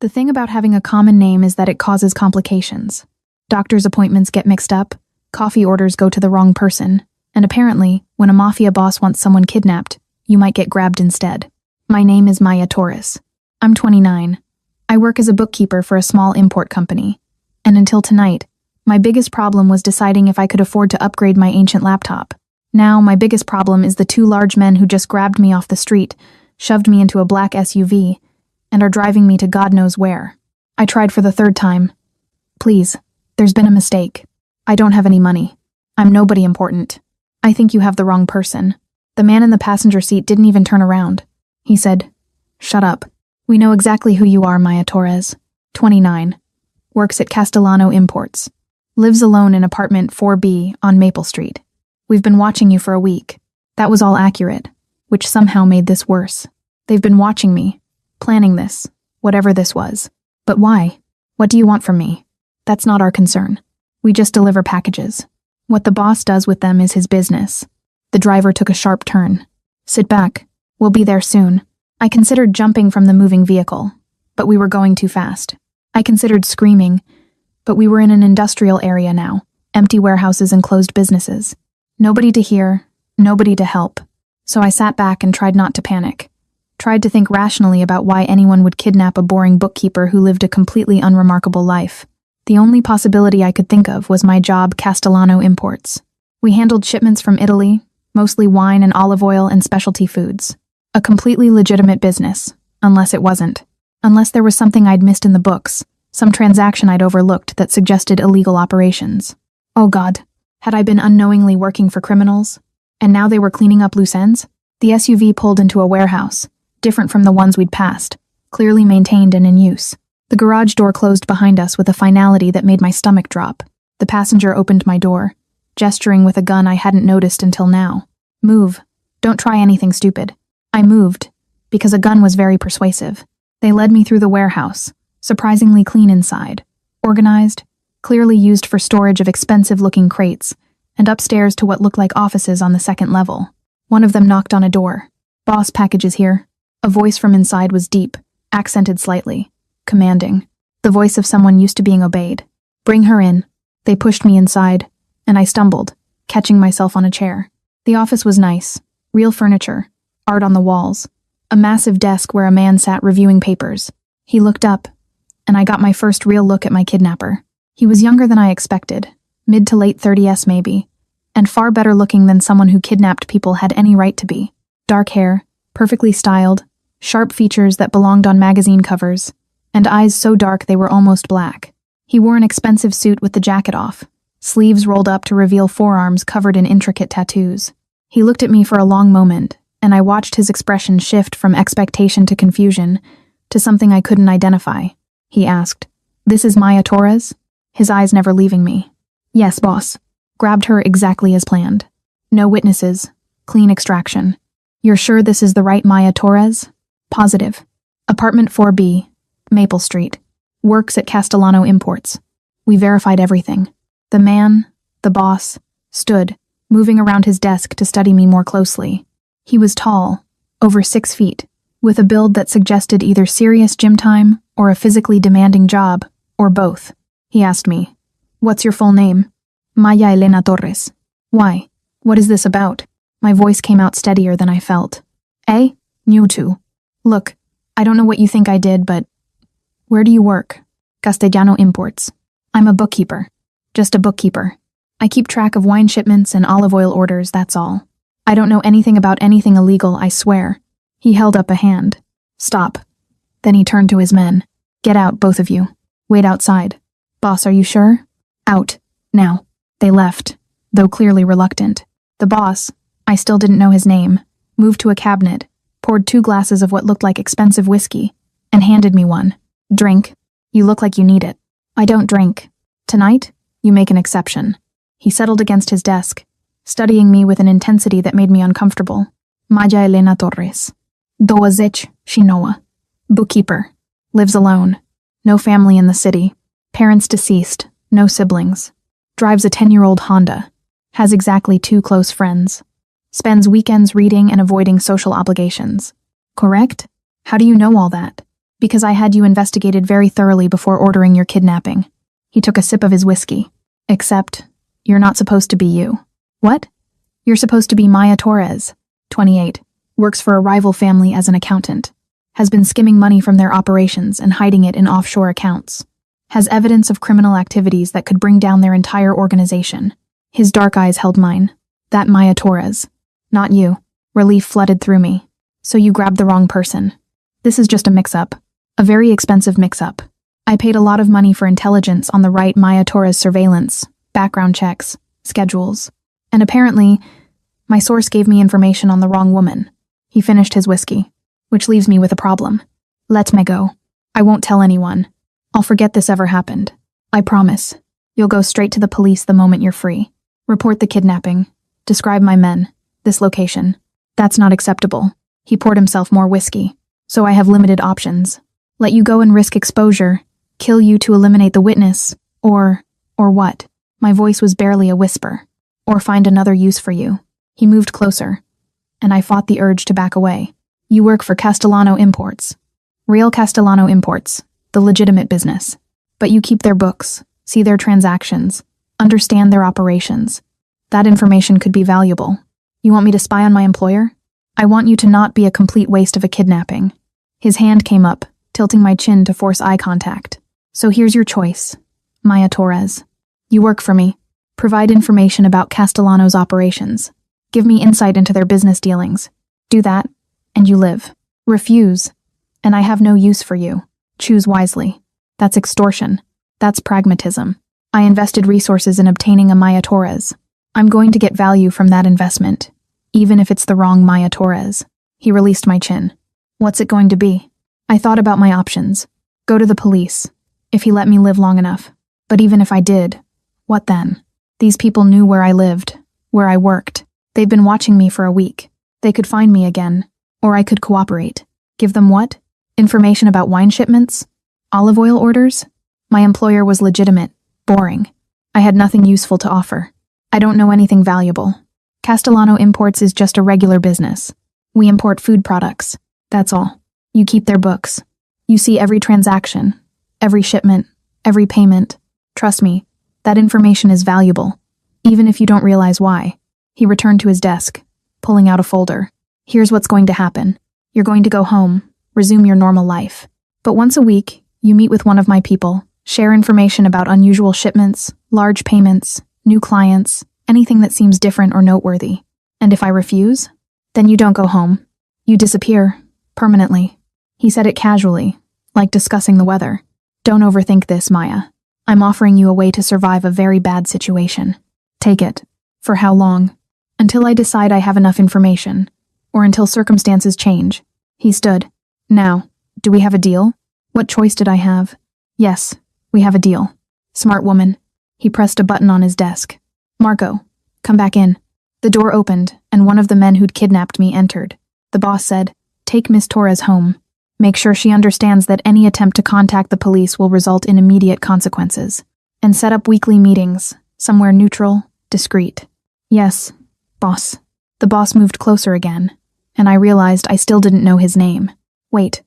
The thing about having a common name is that it causes complications. Doctor's appointments get mixed up, coffee orders go to the wrong person, and apparently, when a mafia boss wants someone kidnapped, you might get grabbed instead. My name is Maya Torres. I'm 29. I work as a bookkeeper for a small import company. And until tonight, my biggest problem was deciding if I could afford to upgrade my ancient laptop. Now, my biggest problem is the two large men who just grabbed me off the street, shoved me into a black SUV, and are driving me to God knows where. I tried for the third time. Please, there's been a mistake. I don't have any money. I'm nobody important. I think you have the wrong person. The man in the passenger seat didn't even turn around. He said, "Shut up. We know exactly who you are, Maya Torres. 29. Works at Castellano Imports. Lives alone in apartment 4B on Maple Street. We've been watching you for a week." That was all accurate, which somehow made this worse. They've been watching me, planning this, whatever this was. But why? What do you want from me? That's not our concern. We just deliver packages. What the boss does with them is his business. The driver took a sharp turn. Sit back. We'll be there soon. I considered jumping from the moving vehicle, but we were going too fast. I considered screaming, but we were in an industrial area now, empty warehouses and closed businesses. Nobody to hear, nobody to help. So I sat back and tried not to panic. Tried to think rationally about why anyone would kidnap a boring bookkeeper who lived a completely unremarkable life. The only possibility I could think of was my job, Castellano Imports. We handled shipments from Italy, mostly wine and olive oil and specialty foods. A completely legitimate business, unless it wasn't. Unless there was something I'd missed in the books, some transaction I'd overlooked that suggested illegal operations. Oh God, had I been unknowingly working for criminals? And now they were cleaning up loose ends? The SUV pulled into a warehouse, different from the ones we'd passed, clearly maintained and in use. The garage door closed behind us with a finality that made my stomach drop. The passenger opened my door, gesturing with a gun I hadn't noticed until now. Move. Don't try anything stupid. I moved, because a gun was very persuasive. They led me through the warehouse, surprisingly clean inside, organized, clearly used for storage of expensive-looking crates, and upstairs to what looked like offices on the second level. One of them knocked on a door. "Boss, packages here." A voice from inside was deep, accented slightly, commanding. The voice of someone used to being obeyed. "Bring her in." They pushed me inside, and I stumbled, catching myself on a chair. The office was nice. Real furniture, art on the walls, a massive desk where a man sat reviewing papers. He looked up, and I got my first real look at my kidnapper. He was younger than I expected, mid to late 30s maybe, and far better looking than someone who kidnapped people had any right to be. Dark hair, perfectly styled, sharp features that belonged on magazine covers, and eyes so dark they were almost black. He wore an expensive suit with the jacket off, sleeves rolled up to reveal forearms covered in intricate tattoos. He looked at me for a long moment, and I watched his expression shift from expectation to confusion to something I couldn't identify. He asked, "This is Maya Torres?" His eyes never leaving me. "Yes, boss." Grabbed her exactly as planned. No witnesses. Clean extraction. "You're sure this is the right Maya Torres?" "Positive. Apartment 4B, Maple Street. Works at Castellano Imports." We verified everything. The man, the boss, stood, moving around his desk to study me more closely. He was tall, over 6 feet, with a build that suggested either serious gym time or a physically demanding job, or both. He asked me, "What's your full name?" "Maya Elena Torres." "Why? What is this about?" My voice came out steadier than I felt. "Eh? New to. Look, I don't know what you think I did, but... Where do you work?" "Castellano Imports. I'm a bookkeeper. Just a bookkeeper. I keep track of wine shipments and olive oil orders, that's all. I don't know anything about anything illegal, I swear." He held up a hand. "Stop." Then he turned to his men. "Get out, both of you. Wait outside." "Boss, are you sure?" "Out. Now." They left, though clearly reluctant. The boss, I still didn't know his name, moved to a cabinet, poured 2 glasses of what looked like expensive whiskey, and handed me one. "Drink. You look like you need it." "I don't drink. Tonight, you make an exception." He settled against his desk, studying me with an intensity that made me uncomfortable. "Maya Elena Torres. 26, bookkeeper. Lives alone. No family in the city. Parents deceased. No siblings. Drives a 10-year-old Honda. Has exactly 2 close friends. Spends weekends reading and avoiding social obligations. Correct? How do you know all that?" Because I had you investigated very thoroughly before ordering your kidnapping. He took a sip of his whiskey. Except, you're not supposed to be you. What? You're supposed to be Maya Torres, 28, works for a rival family as an accountant, has been skimming money from their operations and hiding it in offshore accounts, has evidence of criminal activities that could bring down their entire organization. His dark eyes held mine. That Maya Torres. Not you. Relief flooded through me. So you grabbed the wrong person. This is just a mix-up. A very expensive mix-up. I paid a lot of money for intelligence on the right Maya Torres surveillance, background checks, schedules. And apparently, my source gave me information on the wrong woman. He finished his whiskey, which leaves me with a problem. Let me go. I won't tell anyone. I'll forget this ever happened. I promise. You'll go straight to the police the moment you're free. Report the kidnapping. Describe my men. This location. That's not acceptable. He poured himself more whiskey. So I have limited options. Let you go and risk exposure. Kill you to eliminate the witness. Or what? My voice was barely a whisper. Or find another use for you. He moved closer, and I fought the urge to back away. You work for Castellano Imports. Real Castellano Imports, the legitimate business. But you keep their books, see their transactions, understand their operations. That information could be valuable. You want me to spy on my employer? I want you to not be a complete waste of a kidnapping. His hand came up, tilting my chin to force eye contact. So here's your choice, Maya Torres. You work for me. Provide information about Castellano's operations. Give me insight into their business dealings. Do that, and you live. Refuse, and I have no use for you. Choose wisely. That's extortion. That's pragmatism. I invested resources in obtaining a Maya Torres. I'm going to get value from that investment, even if it's the wrong Maya Torres. He released my chin. What's it going to be? I thought about my options. Go to the police, if he let me live long enough. But even if I did, what then? These people knew where I lived, where I worked. They've been watching me for a week. They could find me again. Or I could cooperate. Give them what? Information about wine shipments? Olive oil orders? My employer was legitimate, boring. I had nothing useful to offer. I don't know anything valuable. Castellano Imports is just a regular business. We import food products. That's all. You keep their books. You see every transaction, every shipment, every payment. Trust me, that information is valuable, even if you don't realize why. He returned to his desk, pulling out a folder. Here's what's going to happen. You're going to go home, resume your normal life. But once a week, you meet with one of my people, share information about unusual shipments, large payments, new clients, anything that seems different or noteworthy. And if I refuse, then you don't go home. You disappear, permanently. He said it casually, like discussing the weather. Don't overthink this, Maya. I'm offering you a way to survive a very bad situation. Take it. For how long? Until I decide I have enough information, or until circumstances change. He stood. Now, do we have a deal? What choice did I have? Yes, we have a deal. Smart woman. He pressed a button on his desk. Marco, come back in. The door opened, and one of the men who'd kidnapped me entered. The boss said, Take Miss Torres home. Make sure she understands that any attempt to contact the police will result in immediate consequences. And set up weekly meetings, somewhere neutral, discreet. Yes, boss. The boss moved closer again, and I realized I still didn't know his name. Wait.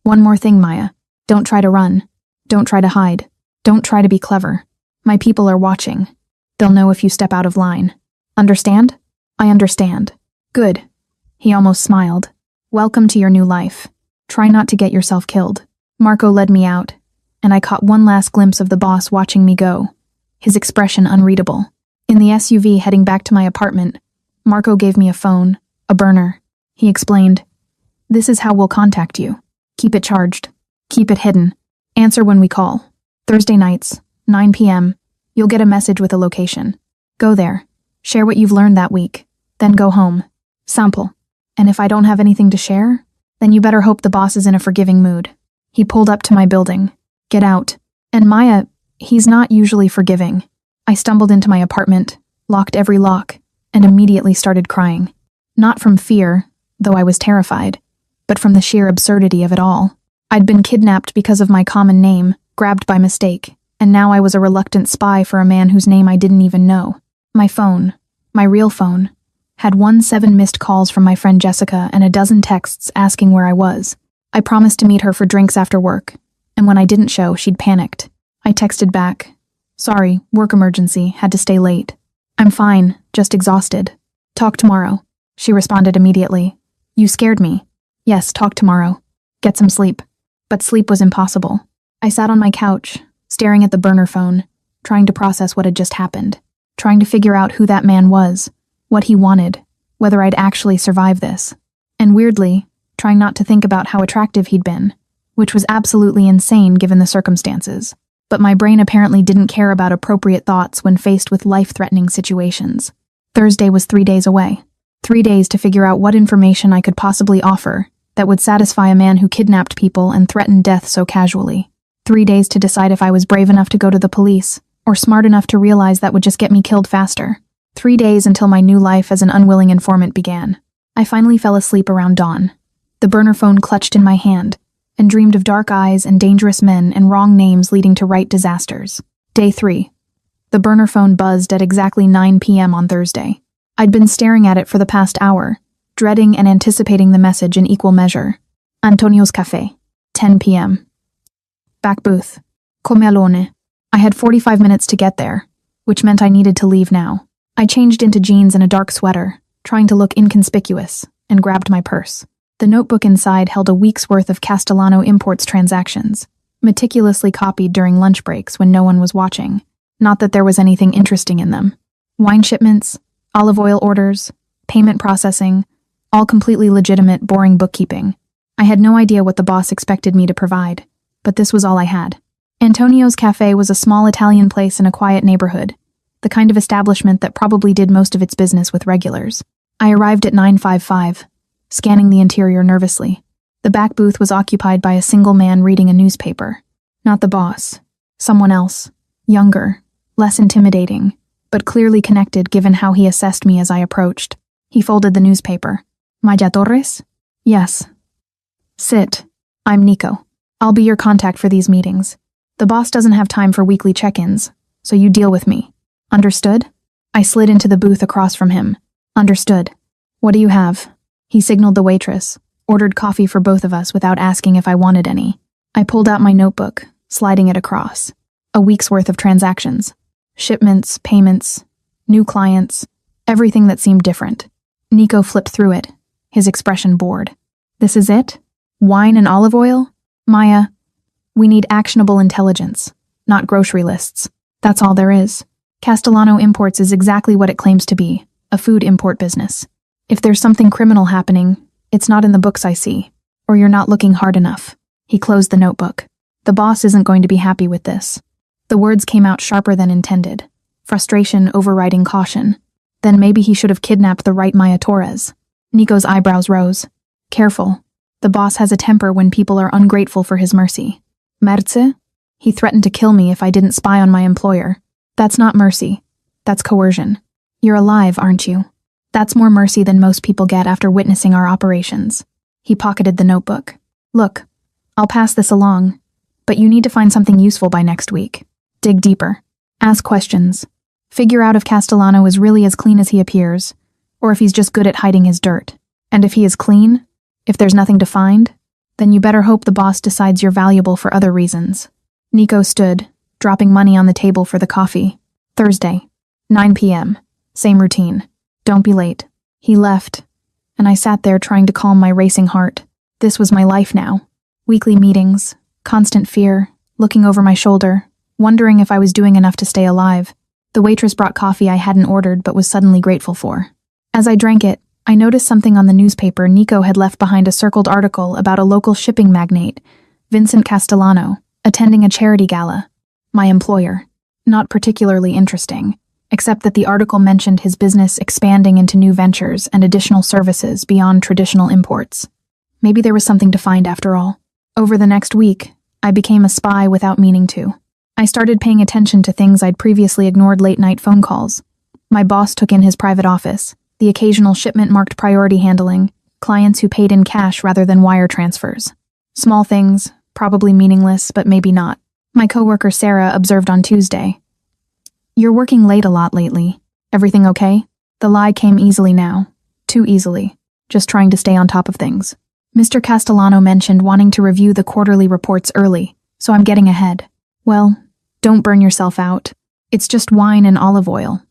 One more thing, Maya. Don't try to run. Don't try to hide. Don't try to be clever. My people are watching. They'll know if you step out of line. Understand? I understand. Good. He almost smiled. Welcome to your new life. Try not to get yourself killed. Marco led me out, and I caught one last glimpse of the boss watching me go, his expression unreadable. In the SUV heading back to my apartment, Marco gave me a phone, a burner. He explained, This is how we'll contact you. Keep it charged. Keep it hidden. Answer when we call. Thursday nights, 9 p.m. You'll get a message with a location. Go there. Share what you've learned that week. Then go home. Sample. And if I don't have anything to share, then you better hope the boss is in a forgiving mood. He pulled up to my building. Get out. And Maya, he's not usually forgiving. I stumbled into my apartment, locked every lock, and immediately started crying. Not from fear, though I was terrified, but from the sheer absurdity of it all. I'd been kidnapped because of my common name, grabbed by mistake, and now I was a reluctant spy for a man whose name I didn't even know. My phone, my real phone, had 17 missed calls from my friend Jessica and a dozen texts asking where I was. I promised to meet her for drinks after work, and when I didn't show, she'd panicked. I texted back, "Sorry, work emergency, had to stay late. I'm fine, just exhausted. Talk tomorrow." She responded immediately, "You scared me." "Yes, talk tomorrow. Get some sleep." But sleep was impossible. I sat on my couch, staring at the burner phone, trying to process what had just happened, trying to figure out who that man was, what he wanted, whether I'd actually survive this. And weirdly, trying not to think about how attractive he'd been, which was absolutely insane given the circumstances. But my brain apparently didn't care about appropriate thoughts when faced with life-threatening situations. Thursday was 3 days away. 3 days to figure out what information I could possibly offer that would satisfy a man who kidnapped people and threatened death so casually. 3 days to decide if I was brave enough to go to the police, or smart enough to realize that would just get me killed faster. 3 days until my new life as an unwilling informant began. I finally fell asleep around dawn, the burner phone clutched in my hand, and dreamed of dark eyes and dangerous men and wrong names leading to right disasters. Day 3. The burner phone buzzed at exactly 9 p.m. on Thursday. I'd been staring at it for the past hour, dreading and anticipating the message in equal measure. Antonio's Cafe, 10 p.m. Back booth. Come alone. I had 45 minutes to get there, which meant I needed to leave now. I changed into jeans and a dark sweater, trying to look inconspicuous, and grabbed my purse. The notebook inside held a week's worth of Castellano Imports transactions, meticulously copied during lunch breaks when no one was watching. Not that there was anything interesting in them. Wine shipments, olive oil orders, payment processing, all completely legitimate, boring bookkeeping. I had no idea what the boss expected me to provide, but this was all I had. Antonio's Cafe was a small Italian place in a quiet neighborhood, the kind of establishment that probably did most of its business with regulars. I arrived at 9:55, scanning the interior nervously. The back booth was occupied by a single man reading a newspaper. Not the boss. Someone else. Younger. Less intimidating, but clearly connected given how he assessed me as I approached. He folded the newspaper. "Maya Torres?" "Yes." "Sit. I'm Nico. I'll be your contact for these meetings. The boss doesn't have time for weekly check-ins, so you deal with me. Understood?" I slid into the booth across from him. "Understood. What do you have?" He signaled the waitress, ordered coffee for both of us without asking if I wanted any. I pulled out my notebook, sliding it across. A week's worth of transactions. Shipments, payments, new clients, everything that seemed different. Nico flipped through it, his expression bored. "This is it? Wine and olive oil? Maya, we need actionable intelligence, not grocery lists. That's all there is. Castellano Imports is exactly what it claims to be, a food import business. If there's something criminal happening, it's not in the books I see, or you're not looking hard enough." He closed the notebook. "The boss isn't going to be happy with this." The words came out sharper than intended, frustration overriding caution. Then maybe he should have kidnapped the right Maya Torres. Nico's eyebrows rose. "Careful. The boss has a temper when people are ungrateful for his mercy. Merce? He threatened to kill me if I didn't spy on my employer. That's not mercy. That's coercion. You're alive, aren't you? That's more mercy than most people get after witnessing our operations." He pocketed the notebook. "Look, I'll pass this along, but you need to find something useful by next week. Dig deeper. Ask questions. Figure out if Castellano is really as clean as he appears, or if he's just good at hiding his dirt. And if he is clean, if there's nothing to find, then you better hope the boss decides you're valuable for other reasons." Nico stood, dropping money on the table for the coffee. Thursday, 9 p.m. Same routine. "Don't be late." He left, and I sat there trying to calm my racing heart. This was my life now. Weekly meetings, constant fear, looking over my shoulder, wondering if I was doing enough to stay alive. The waitress brought coffee I hadn't ordered but was suddenly grateful for. As I drank it, I noticed something on the newspaper Nico had left behind, a circled article about a local shipping magnate, Vincent Castellano, attending a charity gala. My employer. Not particularly interesting, except that the article mentioned his business expanding into new ventures and additional services beyond traditional imports. Maybe there was something to find after all. Over the next week, I became a spy without meaning to. I started paying attention to things I'd previously ignored: late-night phone calls. My boss took in his private office, the occasional shipment marked priority handling, clients who paid in cash rather than wire transfers. Small things, probably meaningless, but maybe not. My coworker Sarah observed on Tuesday, "You're working late a lot lately. Everything okay?" The lie came easily now. Too easily. Just trying to stay on top of things. Mr. Castellano mentioned wanting to review the quarterly reports early, so I'm getting ahead. Well, don't burn yourself out. It's just wine and olive oil.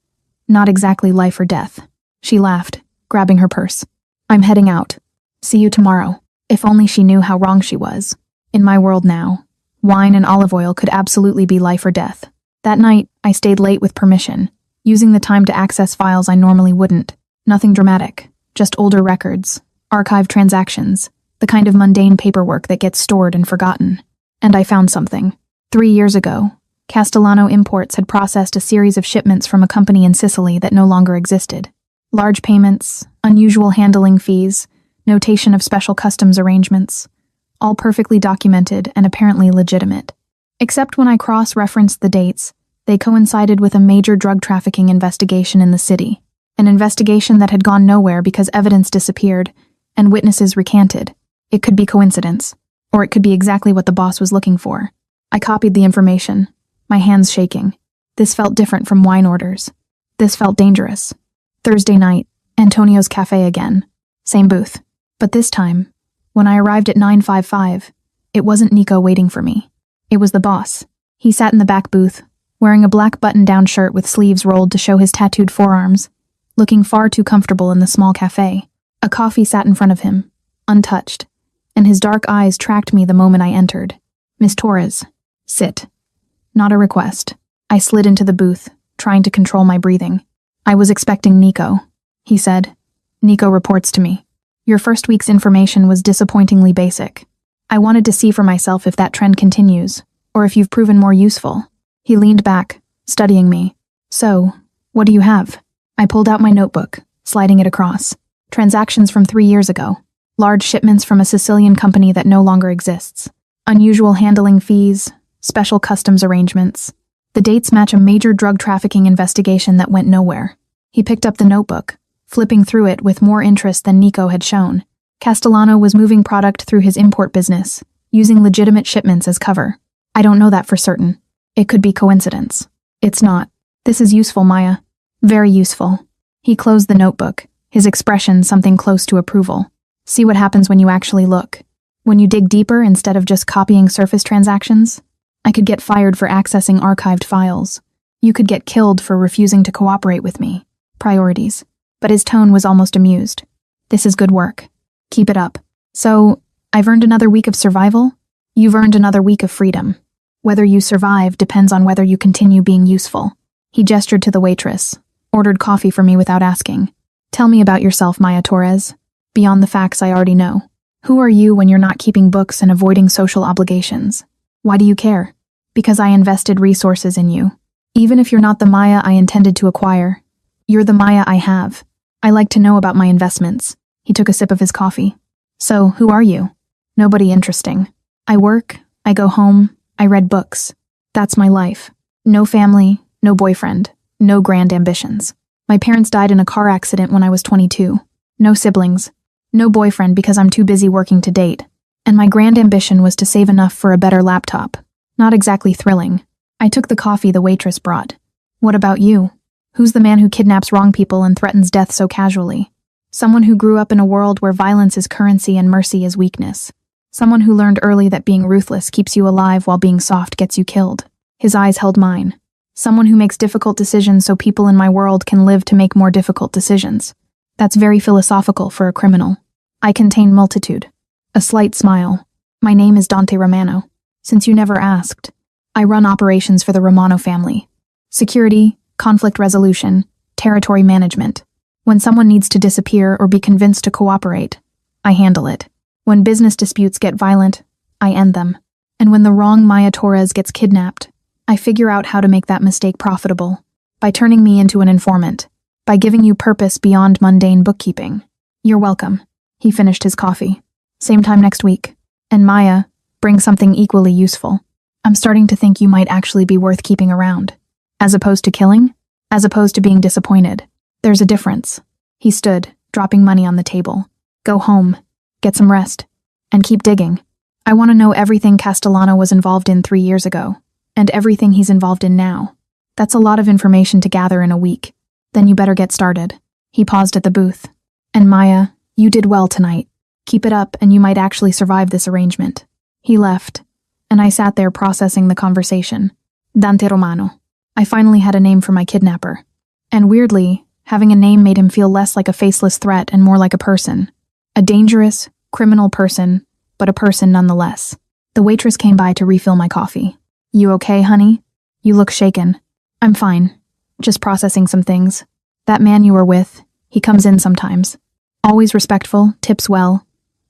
Not exactly life or death. She laughed, grabbing her purse. I'm heading out. See you tomorrow. If only she knew how wrong she was. In my world now, wine and olive oil could absolutely be life or death. That night, I stayed late with permission, using the time to access files I normally wouldn't. Nothing dramatic, just older records, archived transactions, the kind of mundane paperwork that gets stored and forgotten. And I found something. 3 years ago, Castellano Imports had processed a series of shipments from a company in Sicily that no longer existed. Large payments, unusual handling fees, notation of special customs arrangements, all perfectly documented and apparently legitimate. Except when I cross-referenced the dates, they coincided with a major drug trafficking investigation in the city. An investigation that had gone nowhere because evidence disappeared and witnesses recanted. It could be coincidence, or it could be exactly what the boss was looking for. I copied the information, my hands shaking. This felt different from wine orders. This felt dangerous. Thursday night, Antonio's Cafe again. Same booth. But this time, when I arrived at 9:55, it wasn't Nico waiting for me. It was the boss. He sat in the back booth, wearing a black button-down shirt with sleeves rolled to show his tattooed forearms, looking far too comfortable in the small cafe. A coffee sat in front of him, untouched, and his dark eyes tracked me the moment I entered. Miss Torres, sit. Not a request. I slid into the booth, trying to control my breathing. I was expecting Nico, he said. Nico reports to me. Your first week's information was disappointingly basic. I wanted to see for myself if that trend continues, or if you've proven more useful. He leaned back, studying me. So, what do you have? I pulled out my notebook, sliding it across. Transactions from 3 years ago. Large shipments from a Sicilian company that no longer exists. Unusual handling fees, special customs arrangements. The dates match a major drug trafficking investigation that went nowhere. He picked up the notebook, flipping through it with more interest than Nico had shown. Castellano was moving product through his import business, using legitimate shipments as cover. I don't know that for certain. It could be coincidence. It's not. This is useful, Maya. Very useful. He closed the notebook, his expression something close to approval. See what happens when you actually look. When you dig deeper instead of just copying surface transactions? I could get fired for accessing archived files. You could get killed for refusing to cooperate with me. Priorities. But his tone was almost amused. This is good work. Keep it up. So, I've earned another week of survival? You've earned another week of freedom. Whether you survive depends on whether you continue being useful. He gestured to the waitress, ordered coffee for me without asking. Tell me about yourself, Maya Torres. Beyond the facts I already know. Who are you when you're not keeping books and avoiding social obligations? Why do you care? Because I invested resources in you. Even if you're not the Maya I intended to acquire, you're the Maya I have. I like to know about my investments. He took a sip of his coffee. So, who are you? Nobody interesting. I work, I go home, I read books. That's my life. No family, no boyfriend, no grand ambitions. My parents died in a car accident when I was 22. No siblings. No boyfriend because I'm too busy working to date. And my grand ambition was to save enough for a better laptop. Not exactly thrilling. I took the coffee the waitress brought. What about you? Who's the man who kidnaps wrong people and threatens death so casually? Someone who grew up in a world where violence is currency and mercy is weakness. Someone who learned early that being ruthless keeps you alive while being soft gets you killed. His eyes held mine. Someone who makes difficult decisions so people in my world can live to make more difficult decisions. That's very philosophical for a criminal. I contain multitude. A slight smile. My name is Dante Romano. Since you never asked, I run operations for the Romano family. Security, conflict resolution, territory management. When someone needs to disappear or be convinced to cooperate, I handle it. When business disputes get violent, I end them. And when the wrong Maya Torres gets kidnapped, I figure out how to make that mistake profitable. By turning me into an informant. By giving you purpose beyond mundane bookkeeping. You're welcome. He finished his coffee. Same time next week. And Maya, bring something equally useful. I'm starting to think you might actually be worth keeping around. As opposed to killing? As opposed to being disappointed. There's a difference. He stood, dropping money on the table. Go home. Get some rest. And keep digging. I want to know everything Castellano was involved in 3 years ago. And everything he's involved in now. That's a lot of information to gather in a week. Then you better get started. He paused at the booth. And Maya, you did well tonight. Keep it up and you might actually survive this arrangement. He left, and I sat there processing the conversation. Dante Romano. I finally had a name for my kidnapper. And weirdly, having a name made him feel less like a faceless threat and more like a person. A dangerous, criminal person, but a person nonetheless. The waitress came by to refill my coffee. You okay, honey? You look shaken. I'm fine. Just processing some things. That man you were with, he comes in sometimes. Always respectful, tips well.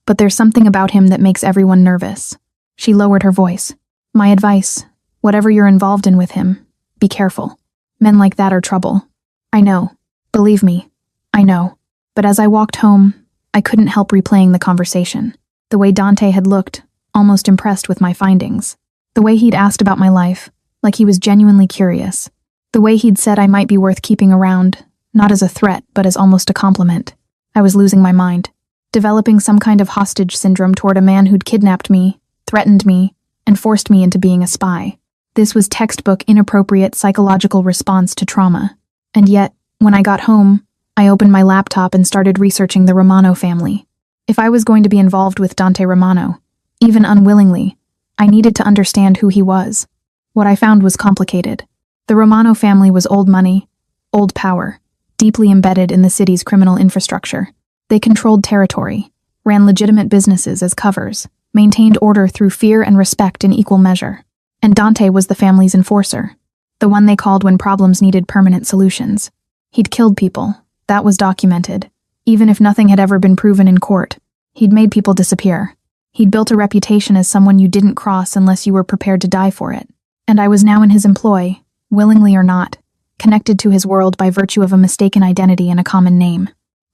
But there's something about him that makes everyone nervous. She lowered her voice. My advice, whatever you're involved in with him, be careful. Men like that are trouble. I know. Believe me. I know. But as I walked home, I couldn't help replaying the conversation. The way Dante had looked, almost impressed with my findings. The way he'd asked about my life, like he was genuinely curious. The way he'd said I might be worth keeping around, not as a threat, but as almost a compliment. I was losing my mind. Developing some kind of hostage syndrome toward a man who'd kidnapped me, threatened me, and forced me into being a spy. This was textbook inappropriate psychological response to trauma. And yet, when I got home, I opened my laptop and started researching the Romano family. If I was going to be involved with Dante Romano, even unwillingly, I needed to understand who he was. What I found was complicated. The Romano family was old money, old power, deeply embedded in the city's criminal infrastructure. They controlled territory, ran legitimate businesses as covers, maintained order through fear and respect in equal measure. And Dante was the family's enforcer, the one they called when problems needed permanent solutions. He'd killed people, that was documented, even if nothing had ever been proven in court. He'd made people disappear. He'd built a reputation as someone you didn't cross unless you were prepared to die for it. And I was now in his employ, willingly or not, connected to his world by virtue of a mistaken identity and a common name.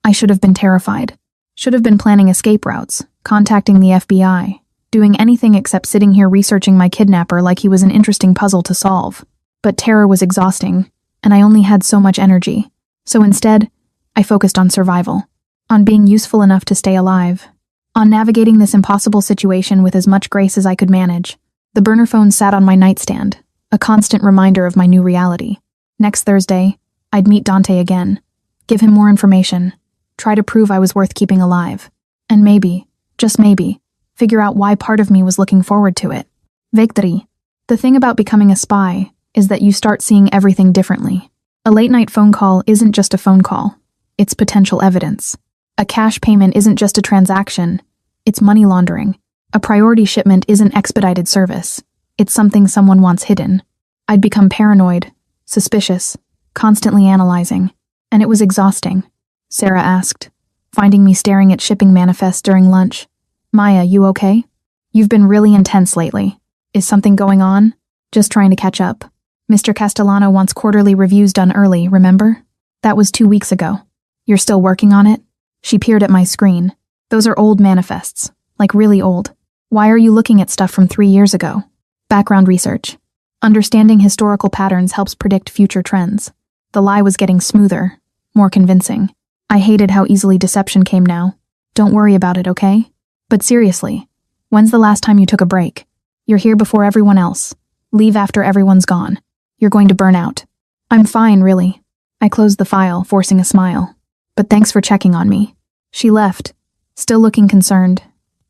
I should have been terrified. Should have been planning escape routes, contacting the FBI, doing anything except sitting here researching my kidnapper like he was an interesting puzzle to solve. But terror was exhausting, and I only had so much energy. So instead, I focused on survival, on being useful enough to stay alive, on navigating this impossible situation with as much grace as I could manage. The burner phone sat on my nightstand, a constant reminder of my new reality. Next Thursday, I'd meet Dante again, give him more information, try to prove I was worth keeping alive, and maybe, just maybe, figure out why part of me was looking forward to it. Victory. The thing about becoming a spy is that you start seeing everything differently. A late-night phone call isn't just a phone call. It's potential evidence. A cash payment isn't just a transaction. It's money laundering. A priority shipment isn't expedited service. It's something someone wants hidden. I'd become paranoid, suspicious, constantly analyzing. And it was exhausting. Sarah asked, finding me staring at shipping manifests during lunch. Maya, you okay? You've been really intense lately. Is something going on? Just trying to catch up. Mr. Castellano wants quarterly reviews done early, remember? That was 2 weeks ago. You're still working on it? She peered at my screen. Those are old manifests. Like really old. Why are you looking at stuff from 3 years ago? Background research. Understanding historical patterns helps predict future trends. The lie was getting smoother, more convincing. I hated how easily deception came now. Don't worry about it, okay? But seriously, when's the last time you took a break? You're here before everyone else. Leave after everyone's gone. You're going to burn out. I'm fine, really. I closed the file, forcing a smile. But thanks for checking on me. She left, still looking concerned,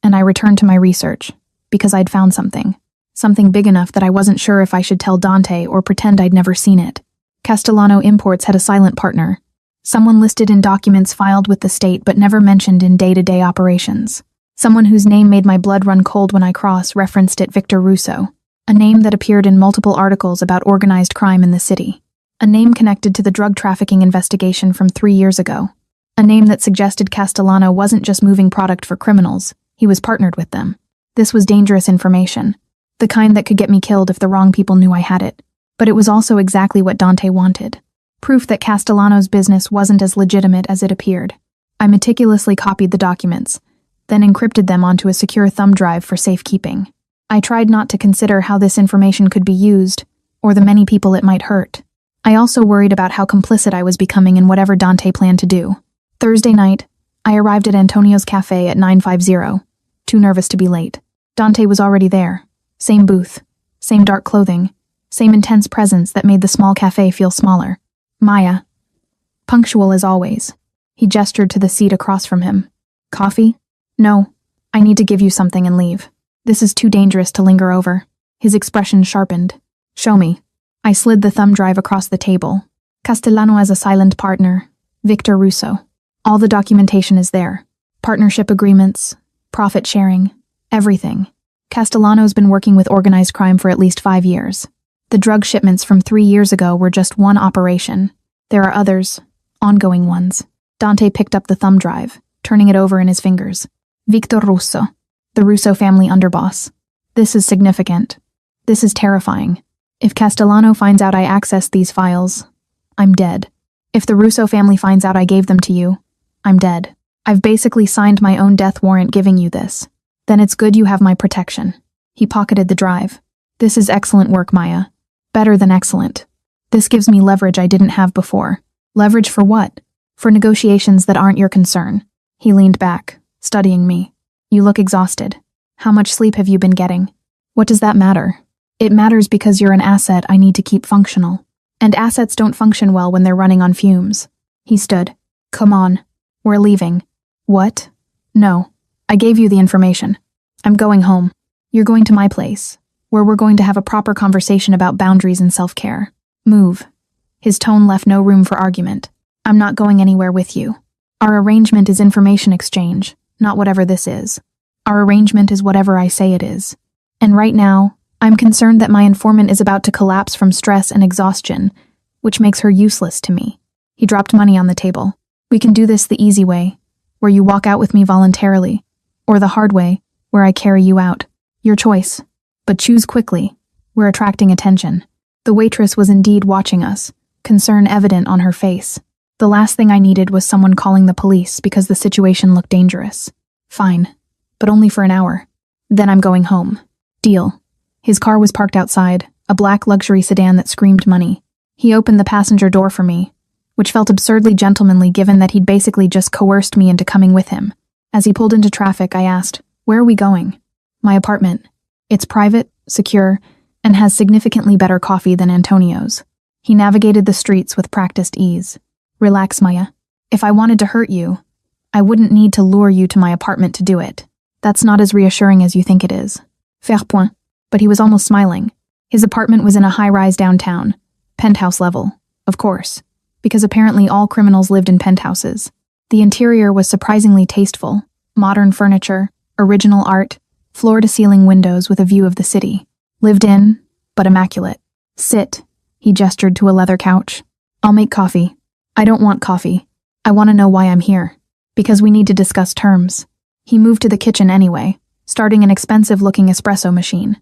and I returned to my research, because I'd found something. Something big enough that I wasn't sure if I should tell Dante or pretend I'd never seen it. Castellano Imports had a silent partner. Someone listed in documents filed with the state but never mentioned in day-to-day operations. Someone whose name made my blood run cold when I cross-referenced it, Victor Russo. A name that appeared in multiple articles about organized crime in the city. A name connected to the drug trafficking investigation from 3 years ago. A name that suggested Castellano wasn't just moving product for criminals, he was partnered with them. This was dangerous information. The kind that could get me killed if the wrong people knew I had it. But it was also exactly what Dante wanted. Proof that Castellano's business wasn't as legitimate as it appeared. I meticulously copied the documents, then encrypted them onto a secure thumb drive for safekeeping. I tried not to consider how this information could be used, or the many people it might hurt. I also worried about how complicit I was becoming in whatever Dante planned to do. Thursday night, I arrived at Antonio's cafe at 9:50, too nervous to be late. Dante was already there. Same booth, same dark clothing, same intense presence that made the small cafe feel smaller. Maya. Punctual as always. He gestured to the seat across from him. Coffee? No, I need to give you something and leave. This is too dangerous to linger over. His expression sharpened. Show me. I slid the thumb drive across the table. Castellano as a silent partner. Victor Russo. All the documentation is there. Partnership agreements, profit sharing, everything. Castellano's been working with organized crime for at least 5 years. The drug shipments from 3 years ago were just one operation. There are others, ongoing ones. Dante picked up the thumb drive, turning it over in his fingers. Victor Russo, the Russo family underboss. This is significant. This is terrifying. If Castellano finds out I accessed these files, I'm dead. If the Russo family finds out I gave them to you, I'm dead. I've basically signed my own death warrant giving you this. Then it's good you have my protection. He pocketed the drive. This is excellent work, Maya. Better than excellent. This gives me leverage I didn't have before. Leverage for what? For negotiations that aren't your concern. He leaned back, studying me. You look exhausted. How much sleep have you been getting? What does that matter? It matters because you're an asset I need to keep functional. And assets don't function well when they're running on fumes. He stood. Come on. We're leaving. What? No. I gave you the information. I'm going home. You're going to my place, where we're going to have a proper conversation about boundaries and self-care. Move. His tone left no room for argument. I'm not going anywhere with you. Our arrangement is information exchange, not whatever this is. Our arrangement is whatever I say it is. And right now, I'm concerned that my informant is about to collapse from stress and exhaustion, which makes her useless to me. He dropped money on the table. We can do this the easy way, where you walk out with me voluntarily, or the hard way, where I carry you out. Your choice. But choose quickly. We're attracting attention. The waitress was indeed watching us, concern evident on her face. The last thing I needed was someone calling the police because the situation looked dangerous. Fine. But only for an hour. Then I'm going home. Deal. His car was parked outside, a black luxury sedan that screamed money. He opened the passenger door for me, which felt absurdly gentlemanly given that he'd basically just coerced me into coming with him. As he pulled into traffic, I asked, "Where are we going?" "My apartment. It's private, secure, and has significantly better coffee than Antonio's." He navigated the streets with practiced ease. "Relax, Maya. If I wanted to hurt you, I wouldn't need to lure you to my apartment to do it. That's not as reassuring as you think it is." Fair point. But he was almost smiling. His apartment was in a high-rise downtown, penthouse level, of course, because apparently all criminals lived in penthouses. The interior was surprisingly tasteful. Modern furniture, original art, floor-to-ceiling windows with a view of the city. Lived in, but immaculate. "Sit." He gestured to a leather couch. "I'll make coffee." "I don't want coffee. I want to know why I'm here. Because we need to discuss terms." He moved to the kitchen anyway, starting an expensive-looking espresso machine.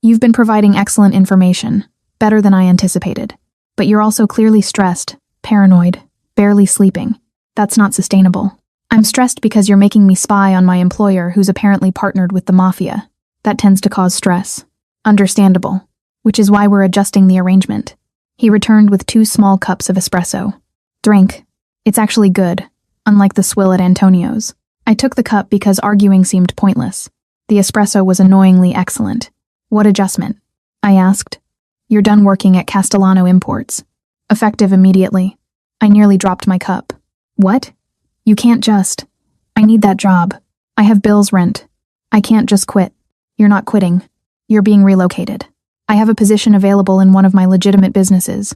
"You've been providing excellent information, better than I anticipated. But you're also clearly stressed, paranoid, barely sleeping. That's not sustainable. I'm stressed because you're making me spy on my employer who's apparently partnered with the Mafia. That tends to cause stress. Understandable. Which is why we're adjusting the arrangement." He returned with 2 small cups of espresso. "Drink. It's actually good, unlike the swill at Antonio's." I took the cup because arguing seemed pointless. The espresso was annoyingly excellent. "What adjustment?" I asked. "You're done working at Castellano Imports. Effective immediately." I nearly dropped my cup. "What? You can't just. I need that job. I have bills, rent. I can't just quit." "You're not quitting. You're being relocated. I have a position available in one of my legitimate businesses,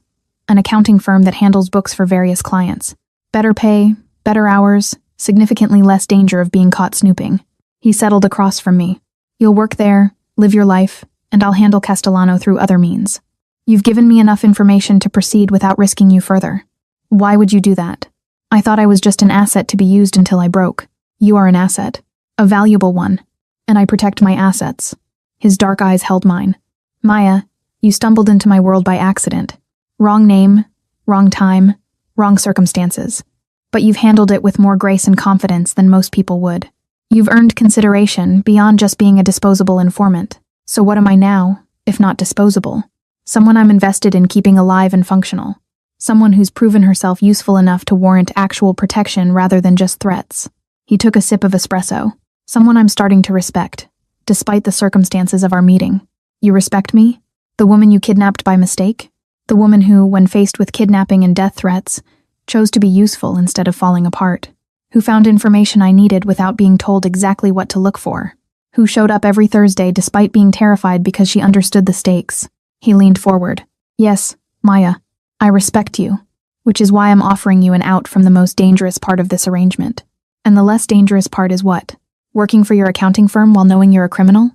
an accounting firm that handles books for various clients. Better pay, better hours, significantly less danger of being caught snooping." He settled across from me. "You'll work there, live your life, and I'll handle Castellano through other means. You've given me enough information to proceed without risking you further." "Why would you do that?" "I thought I was just an asset to be used until I broke." "You are an asset. A valuable one. And I protect my assets." His dark eyes held mine. "Maya, you stumbled into my world by accident. Wrong name, wrong time, wrong circumstances. But you've handled it with more grace and confidence than most people would. You've earned consideration beyond just being a disposable informant. So what am I now, if not disposable? Someone I'm invested in keeping alive and functional. Someone who's proven herself useful enough to warrant actual protection rather than just threats." He took a sip of espresso. "Someone I'm starting to respect, despite the circumstances of our meeting." "You respect me? The woman you kidnapped by mistake? The woman who, when faced with kidnapping and death threats, chose to be useful instead of falling apart? who found information I needed without being told exactly what to look for, who showed up every Thursday despite being terrified because she understood the stakes. He leaned forward. Yes, Maya, I respect you, which is why I'm offering you an out from the most dangerous part of this arrangement. And the less dangerous part is what? Working for your accounting firm while knowing you're a criminal?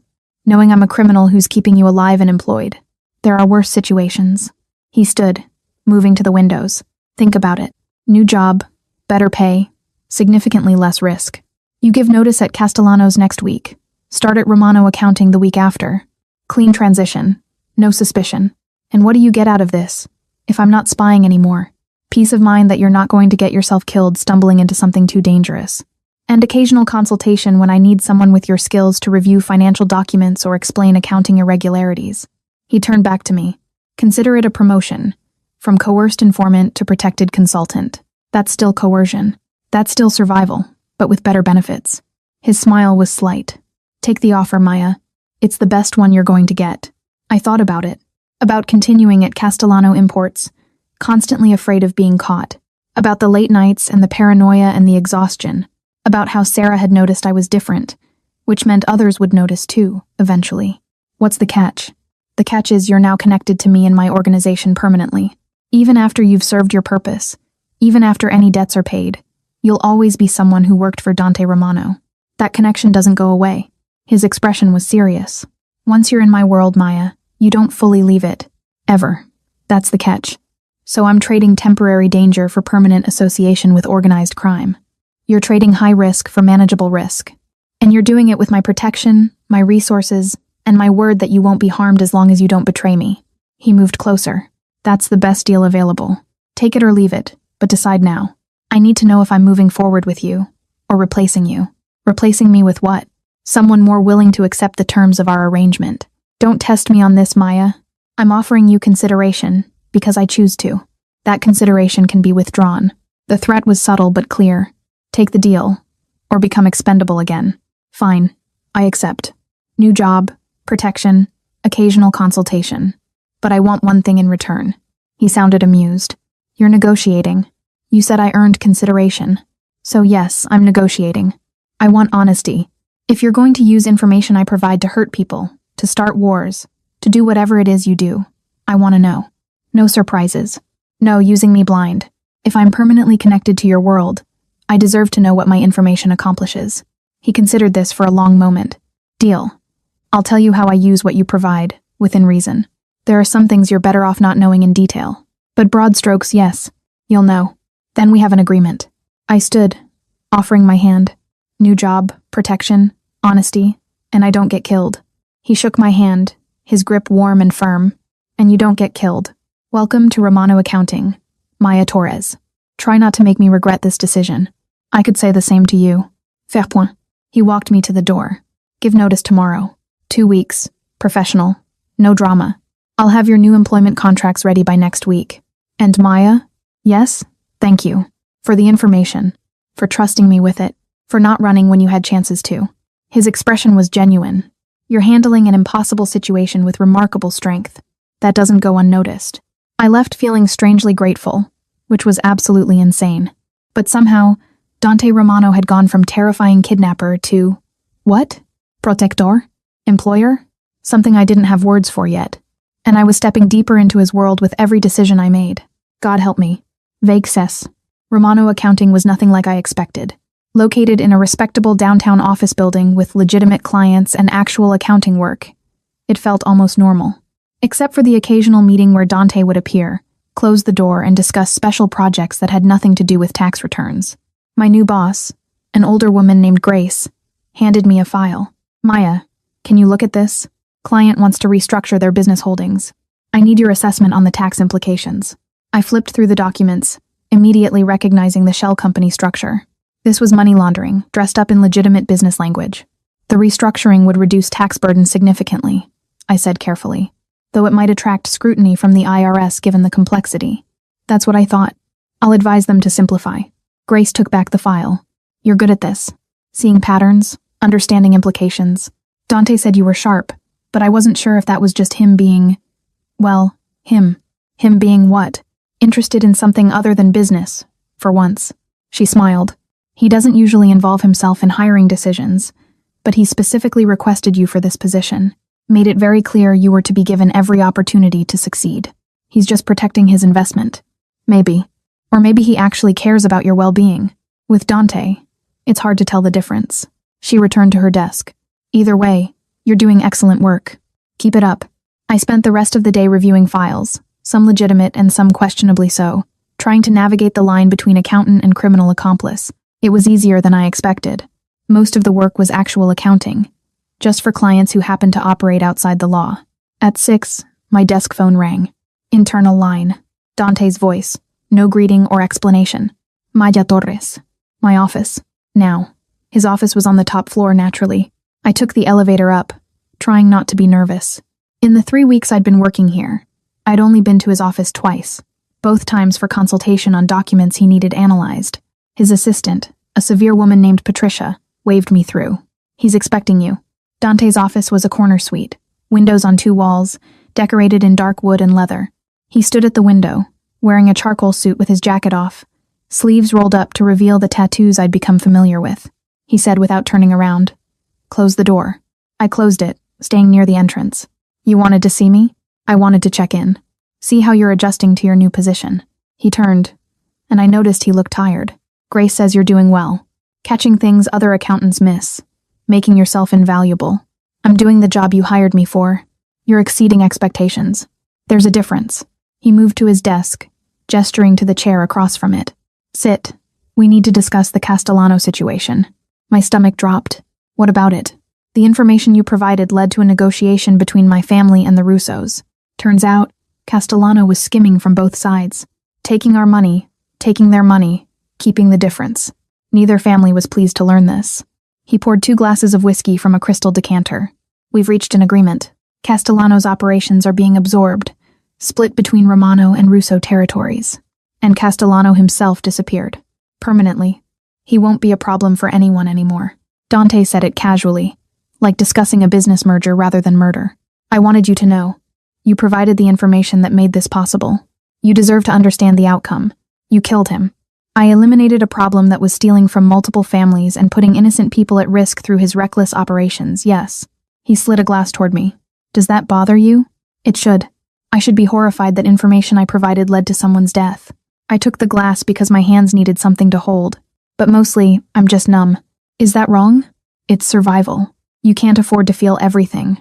Knowing I'm a criminal who's keeping you alive and employed. There are worse situations. He stood, moving to the windows. Think about it. New job, better pay, significantly less risk. You give notice at Castellano's next week. Start at Romano Accounting the week after. Clean transition. No suspicion. And what do you get out of this? If I'm not spying anymore. Peace of mind that you're not going to get yourself killed stumbling into something too dangerous. And occasional consultation when I need someone with your skills to review financial documents or explain accounting irregularities. He turned back to me. Consider it a promotion. From coerced informant to protected consultant. That's still coercion. That's still survival, but with better benefits. His smile was slight. Take the offer, Maya. It's the best one you're going to get. I thought about it. About continuing at Castellano Imports, constantly afraid of being caught. About the late nights and the paranoia and the exhaustion. About how Sarah had noticed I was different, which meant others would notice too, eventually. What's the catch? The catch is you're now connected to me and my organization permanently. Even after you've served your purpose, even after any debts are paid, you'll always be someone who worked for Dante Romano. That connection doesn't go away. His expression was serious. Once you're in my world, Maya, you don't fully leave it. Ever. That's the catch. So I'm trading temporary danger for permanent association with organized crime. You're trading high risk for manageable risk. And you're doing it with my protection, my resources, and my word that you won't be harmed as long as you don't betray me. He moved closer. That's the best deal available. Take it or leave it, but decide now. I need to know if I'm moving forward with you, or replacing you. Replacing me with what? Someone more willing to accept the terms of our arrangement. Don't test me on this, Maya. I'm offering you consideration, because I choose to. That consideration can be withdrawn. The threat was subtle but clear. Take the deal, or become expendable again. Fine, I accept. New job, protection, occasional consultation. But I want one thing in return. He sounded amused. You're negotiating. You said I earned consideration. So yes, I'm negotiating. I want honesty. If you're going to use information I provide to hurt people, to start wars, to do whatever it is you do, I want to know. No surprises. No using me blind. If I'm permanently connected to your world, I deserve to know what my information accomplishes. He considered this for a long moment. Deal. I'll tell you how I use what you provide, within reason. There are some things you're better off not knowing in detail. But broad strokes, yes. You'll know. Then we have an agreement. I stood, offering my hand. New job, protection, honesty, and I don't get killed. He shook my hand, his grip warm and firm. And you don't get killed. Welcome to Romano Accounting, Maya Torres. Try not to make me regret this decision. I could say the same to you. Faire point. He walked me to the door. Give notice tomorrow. 2 weeks. Professional. No drama. I'll have your new employment contracts ready by next week. And Maya? Yes? Thank you. For the information. For trusting me with it. For not running when you had chances to. His expression was genuine. You're handling an impossible situation with remarkable strength. That doesn't go unnoticed. I left feeling strangely grateful, which was absolutely insane. But somehow, Dante Romano had gone from terrifying kidnapper to, what? Protector? Employer? Something I didn't have words for yet. And I was stepping deeper into his world with every decision I made. God help me. Vague cess. Romano Accounting was nothing like I expected. Located in a respectable downtown office building with legitimate clients and actual accounting work, it felt almost normal. Except for the occasional meeting where Dante would appear, close the door and discuss special projects that had nothing to do with tax returns. My new boss, an older woman named Grace, handed me a file. Maya, can you look at this? Client wants to restructure their business holdings. I need your assessment on the tax implications. I flipped through the documents, immediately recognizing the shell company structure. This was money laundering, dressed up in legitimate business language. The restructuring would reduce tax burden significantly, I said carefully, though it might attract scrutiny from the IRS given the complexity. That's what I thought. I'll advise them to simplify. Grace took back the file. You're good at this. Seeing patterns, understanding implications. Dante said you were sharp, but I wasn't sure if that was just him being, well, him. Him being what? Interested in something other than business, for once. She smiled. He doesn't usually involve himself in hiring decisions, but he specifically requested you for this position, made it very clear you were to be given every opportunity to succeed. He's just protecting his investment. Maybe. Or maybe he actually cares about your well-being. With Dante, it's hard to tell the difference. She returned to her desk. Either way, you're doing excellent work. Keep it up. I spent the rest of the day reviewing files, some legitimate and some questionably so, trying to navigate the line between accountant and criminal accomplice. It was easier than I expected. Most of the work was actual accounting, just for clients who happened to operate outside the law. At 6, my desk phone rang. Internal line. Dante's voice. No greeting or explanation. Maya Torres. My office. Now. His office was on the top floor naturally. I took the elevator up, trying not to be nervous. In the 3 weeks I'd been working here, I'd only been to his office twice, both times for consultation on documents he needed analyzed. His assistant, a severe woman named Patricia, waved me through. He's expecting you. Dante's office was a corner suite, windows on 2 walls, decorated in dark wood and leather. He stood at the window, wearing a charcoal suit with his jacket off, sleeves rolled up to reveal the tattoos I'd become familiar with. He said without turning around, "Close the door." I closed it, staying near the entrance. "You wanted to see me?" "I wanted to check in. See how you're adjusting to your new position." He turned, and I noticed he looked tired. "Grace says you're doing well. Catching things other accountants miss. Making yourself invaluable. I'm doing the job you hired me for. You're exceeding expectations. There's a difference." He moved to his desk, gesturing to the chair across from it. "Sit. We need to discuss the Castellano situation." My stomach dropped. "What about it?" "The information you provided led to a negotiation between my family and the Russos. Turns out, Castellano was skimming from both sides. Taking our money, taking their money, keeping the difference. Neither family was pleased to learn this." He poured 2 glasses of whiskey from a crystal decanter. "We've reached an agreement. Castellano's operations are being absorbed, split between Romano and Russo territories. And Castellano himself disappeared. Permanently. He won't be a problem for anyone anymore." Dante said it casually, like discussing a business merger rather than murder. "I wanted you to know. You provided the information that made this possible. You deserve to understand the outcome. You killed him. I eliminated a problem that was stealing from multiple families and putting innocent people at risk through his reckless operations, yes." He slid a glass toward me. "Does that bother you?" "It should. I should be horrified that information I provided led to someone's death." I took the glass because my hands needed something to hold. But mostly, I'm just numb. Is that wrong? It's survival. You can't afford to feel everything.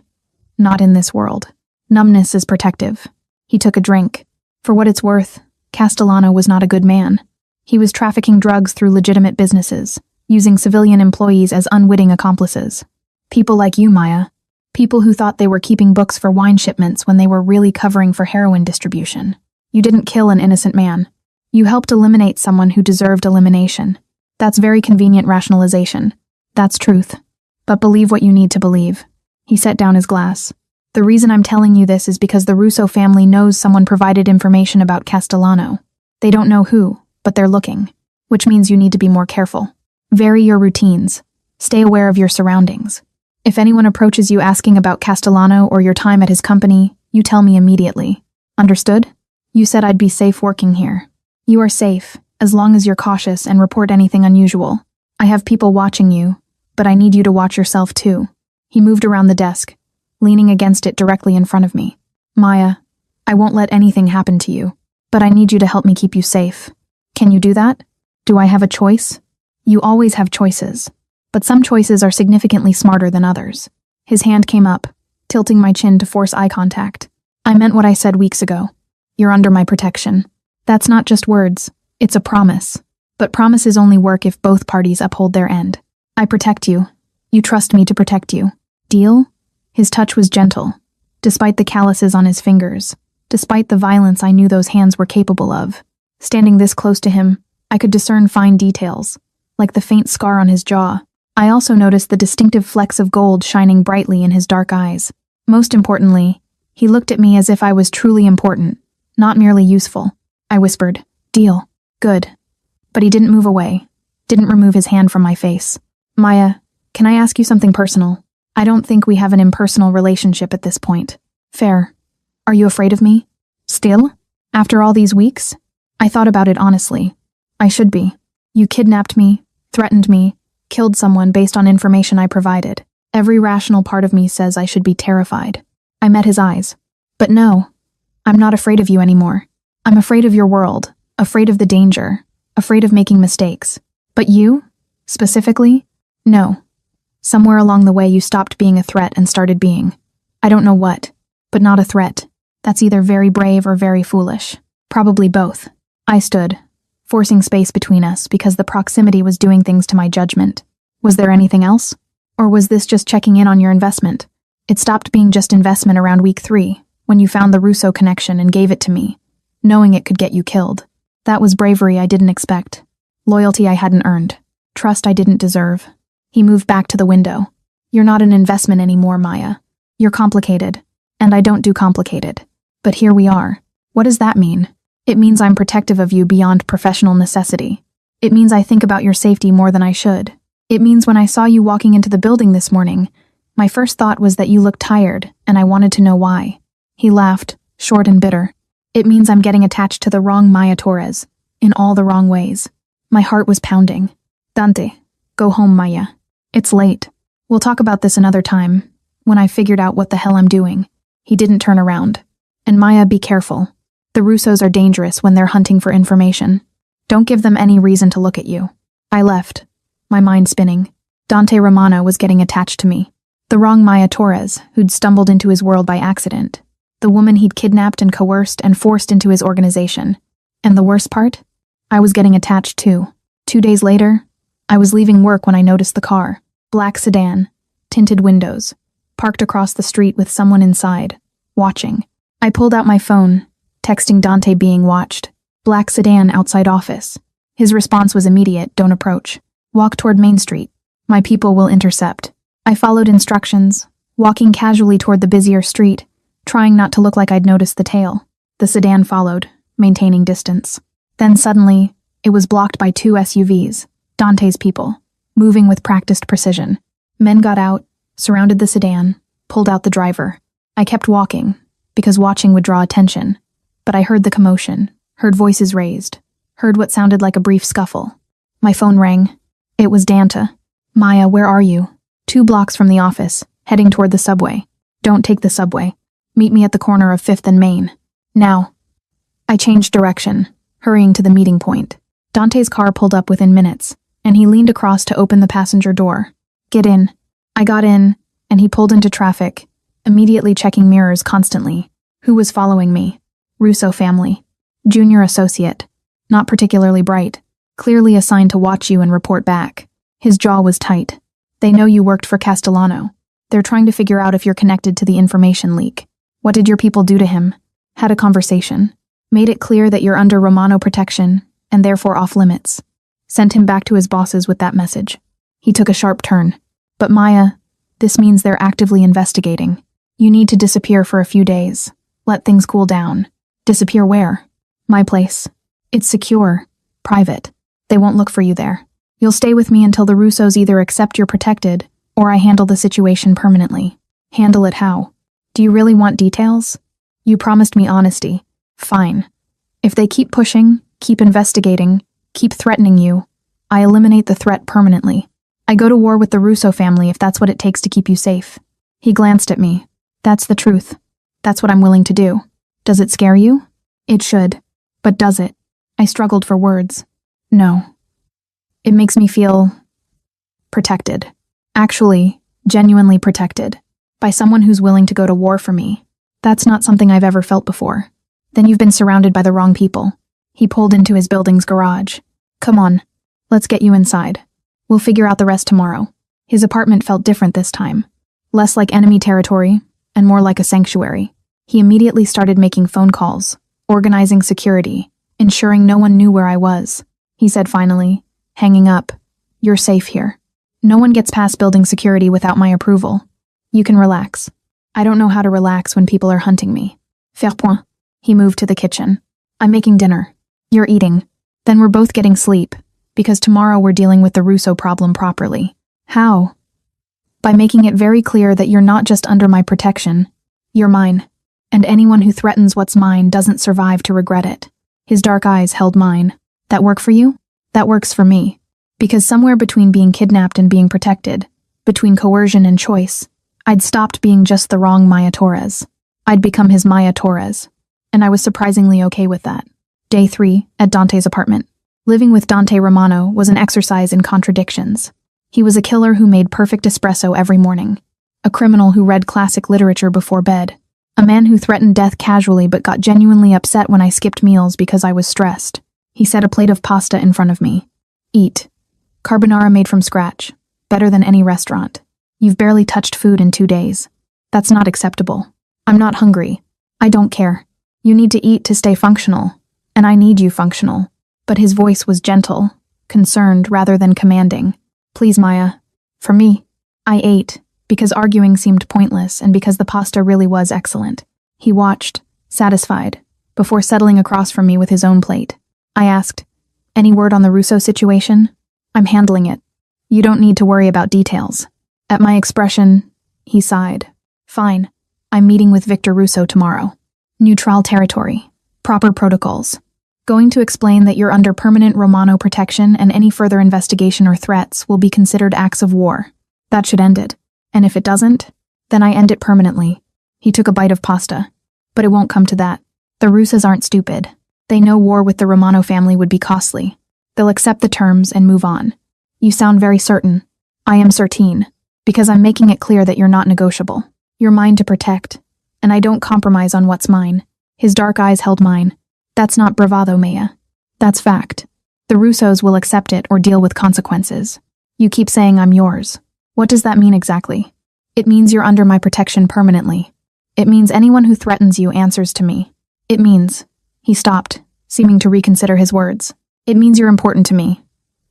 Not in this world. Numbness is protective. He took a drink. For what it's worth, Castellano was not a good man. He was trafficking drugs through legitimate businesses, using civilian employees as unwitting accomplices. People like you, Maya. People who thought they were keeping books for wine shipments when they were really covering for heroin distribution. You didn't kill an innocent man. You helped eliminate someone who deserved elimination. That's very convenient rationalization. That's truth. But believe what you need to believe." He set down his glass. "The reason I'm telling you this is because the Russo family knows someone provided information about Castellano. They don't know who, but they're looking, which means you need to be more careful. Vary your routines. Stay aware of your surroundings. If anyone approaches you asking about Castellano or your time at his company, you tell me immediately. Understood? You said I'd be safe working here. You are safe, as long as you're cautious and report anything unusual. I have people watching you, but I need you to watch yourself too." He moved around the desk, leaning against it directly in front of me. "Maya, I won't let anything happen to you, but I need you to help me keep you safe. Can you do that? Do I have a choice? You always have choices, but some choices are significantly smarter than others." His hand came up, tilting my chin to force eye contact. "I meant what I said weeks ago. You're under my protection. That's not just words, it's a promise. But promises only work if both parties uphold their end. I protect you. You trust me to protect you. Deal?" His touch was gentle, despite the calluses on his fingers, despite the violence I knew those hands were capable of. Standing this close to him, I could discern fine details, like the faint scar on his jaw. I also noticed the distinctive flecks of gold shining brightly in his dark eyes. Most importantly, he looked at me as if I was truly important, not merely useful. I whispered, "Deal. Good." But he didn't move away, didn't remove his hand from my face. "Maya, can I ask you something personal? I don't think we have an impersonal relationship at this point." "Fair. Are you afraid of me? Still? After all these weeks?" I thought about it honestly. I should be. You kidnapped me, threatened me, killed someone based on information I provided. Every rational part of me says I should be terrified. I met his eyes. But no, I'm not afraid of you anymore. I'm afraid of your world, afraid of the danger, afraid of making mistakes. But you, specifically? No. Somewhere along the way you stopped being a threat and started being. I don't know what, but not a threat. That's either very brave or very foolish. Probably both. I stood, forcing space between us because the proximity was doing things to my judgment. Was there anything else? Or was this just checking in on your investment? It stopped being just investment around week 3, when you found the Russo connection and gave it to me, knowing it could get you killed. That was bravery I didn't expect. Loyalty I hadn't earned. Trust I didn't deserve. He moved back to the window. You're not an investment anymore, Maya. You're complicated. And I don't do complicated. But here we are. What does that mean? It means I'm protective of you beyond professional necessity. It means I think about your safety more than I should. It means when I saw you walking into the building this morning, my first thought was that you looked tired, and I wanted to know why. He laughed, short and bitter. It means I'm getting attached to the wrong Maya Torres, in all the wrong ways. My heart was pounding. Dante, go home, Maya. It's late. We'll talk about this another time, when I figured out what the hell I'm doing. He didn't turn around. And Maya, be careful. The Russos are dangerous when they're hunting for information. Don't give them any reason to look at you. I left, my mind spinning. Dante Romano was getting attached to me. The wrong Maya Torres, who'd stumbled into his world by accident. The woman he'd kidnapped and coerced and forced into his organization. And the worst part? I was getting attached too. 2 days later, I was leaving work when I noticed the car. Black sedan, tinted windows, parked across the street with someone inside, watching. I pulled out my phone, texting Dante being watched. Black sedan outside office. His response was immediate, don't approach. Walk toward Main Street. My people will intercept. I followed instructions, walking casually toward the busier street, trying not to look like I'd noticed the tail. The sedan followed, maintaining distance. Then suddenly, it was blocked by 2 SUVs, Dante's people, moving with practiced precision. Men got out, surrounded the sedan, pulled out the driver. I kept walking, because watching would draw attention. But I heard the commotion, heard voices raised, heard what sounded like a brief scuffle. My phone rang. It was Dante. Maya, where are you? 2 blocks from the office, heading toward the subway. Don't take the subway. Meet me at the corner of 5th and Main. Now. I changed direction, hurrying to the meeting point. Dante's car pulled up within minutes, and he leaned across to open the passenger door. Get in. I got in, and he pulled into traffic, immediately checking mirrors constantly. Who was following me? Russo family. Junior associate. Not particularly bright. Clearly assigned to watch you and report back. His jaw was tight. They know you worked for Castellano. They're trying to figure out if you're connected to the information leak. What did your people do to him? Had a conversation. Made it clear that you're under Romano protection, and therefore off limits. Sent him back to his bosses with that message. He took a sharp turn. But Maya, this means they're actively investigating. You need to disappear for a few days. Let things cool down. Disappear where? My place. It's secure. Private. They won't look for you there. You'll stay with me until the Russos either accept you're protected, or I handle the situation permanently. Handle it how? Do you really want details? You promised me honesty. Fine. If they keep pushing, keep investigating, keep threatening you, I eliminate the threat permanently. I go to war with the Russo family if that's what it takes to keep you safe. He glanced at me. That's the truth. That's what I'm willing to do. Does it scare you? It should. But does it? I struggled for words. No. It makes me feel protected. Actually, genuinely protected. By someone who's willing to go to war for me. That's not something I've ever felt before. Then you've been surrounded by the wrong people. He pulled into his building's garage. Come on. Let's get you inside. We'll figure out the rest tomorrow. His apartment felt different this time. Less like enemy territory, and more like a sanctuary. He immediately started making phone calls, organizing security, ensuring no one knew where I was. He said finally, hanging up, "You're safe here. No one gets past building security without my approval. You can relax. I don't know how to relax when people are hunting me. Faire point." He moved to the kitchen. "I'm making dinner. You're eating. Then we're both getting sleep, because tomorrow we're dealing with the Russo problem properly." How? By making it very clear that you're not just under my protection. You're mine. And anyone who threatens what's mine doesn't survive to regret it. His dark eyes held mine. That work for you? That works for me. Because somewhere between being kidnapped and being protected, between coercion and choice, I'd stopped being just the wrong Maya Torres. I'd become his Maya Torres. And I was surprisingly okay with that. Day 3, at Dante's apartment. Living with Dante Romano was an exercise in contradictions. He was a killer who made perfect espresso every morning. A criminal who read classic literature before bed. A man who threatened death casually but got genuinely upset when I skipped meals because I was stressed. He set a plate of pasta in front of me. Eat. Carbonara made from scratch. Better than any restaurant. You've barely touched food in 2 days. That's not acceptable. I'm not hungry. I don't care. You need to eat to stay functional. And I need you functional. But his voice was gentle, concerned rather than commanding. Please, Maya. For me. I ate, because arguing seemed pointless and because the pasta really was excellent. He watched, satisfied, before settling across from me with his own plate. I asked, any word on the Russo situation? I'm handling it. You don't need to worry about details. At my expression, he sighed. Fine. I'm meeting with Victor Russo tomorrow. Neutral territory. Proper protocols. Going to explain that you're under permanent Romano protection and any further investigation or threats will be considered acts of war. That should end it. And if it doesn't, then I end it permanently. He took a bite of pasta. But it won't come to that. The Russas aren't stupid. They know war with the Romano family would be costly. They'll accept the terms and move on. You sound very certain. I am certain. Because I'm making it clear that you're not negotiable. You're mine to protect. And I don't compromise on what's mine. His dark eyes held mine. That's not bravado, Maya. That's fact. The Russos will accept it or deal with consequences. You keep saying I'm yours. What does that mean exactly? It means you're under my protection permanently. It means anyone who threatens you answers to me. It means... He stopped, seeming to reconsider his words. It means you're important to me.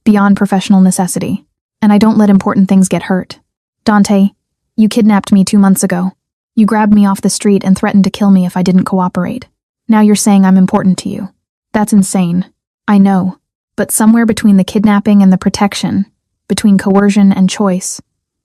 Beyond professional necessity. And I don't let important things get hurt. Dante, you kidnapped me 2 months ago. You grabbed me off the street and threatened to kill me if I didn't cooperate. Now you're saying I'm important to you. That's insane. I know. But somewhere between the kidnapping and the protection, between coercion and choice,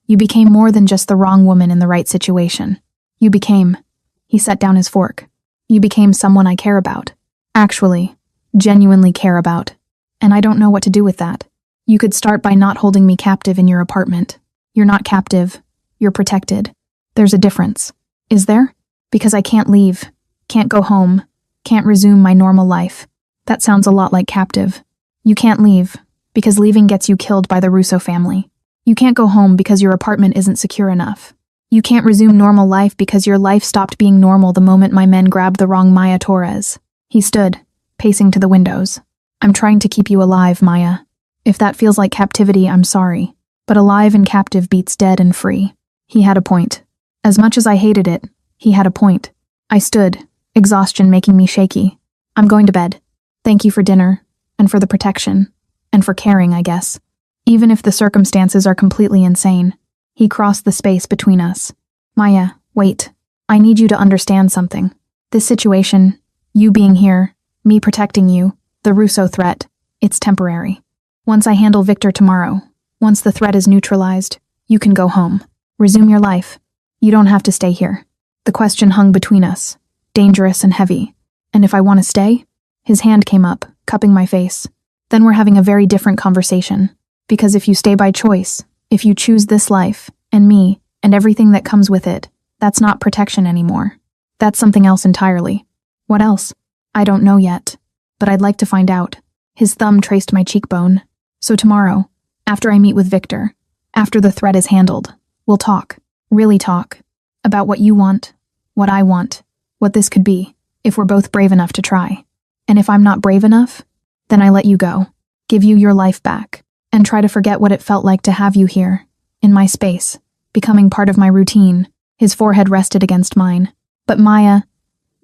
you became more than just the wrong woman in the right situation. You became... He set down his fork. You became someone I care about. Actually, genuinely care about. And I don't know what to do with that. You could start by not holding me captive in your apartment. You're not captive. You're protected. There's a difference. Is there? Because I can't leave. Can't go home. Can't resume my normal life. That sounds a lot like captive. You can't leave, because leaving gets you killed by the Russo family. You can't go home because your apartment isn't secure enough. You can't resume normal life because your life stopped being normal the moment my men grabbed the wrong Maya Torres. He stood, pacing to the windows. I'm trying to keep you alive, Maya. If that feels like captivity, I'm sorry. But alive and captive beats dead and free. He had a point. As much as I hated it, he had a point. I stood, exhaustion making me shaky. I'm going to bed. Thank you for dinner, and for the protection, and for caring, I guess. Even if the circumstances are completely insane. He crossed the space between us. Maya, wait. I need you to understand something. This situation, you being here, me protecting you, the Russo threat, it's temporary. Once I handle Victor tomorrow, once the threat is neutralized, you can go home. Resume your life. You don't have to stay here. The question hung between us, dangerous and heavy. And if I want to stay? His hand came up, cupping my face. Then we're having a very different conversation. Because if you stay by choice, if you choose this life, and me, and everything that comes with it, that's not protection anymore. That's something else entirely. What else? I don't know yet. But I'd like to find out. His thumb traced my cheekbone. So tomorrow, after I meet with Victor, after the threat is handled, we'll talk. Really talk. About what you want, what I want, what this could be, if we're both brave enough to try. And if I'm not brave enough, then I let you go. Give you your life back. And try to forget what it felt like to have you here, in my space, becoming part of my routine. His forehead rested against mine. But Maya,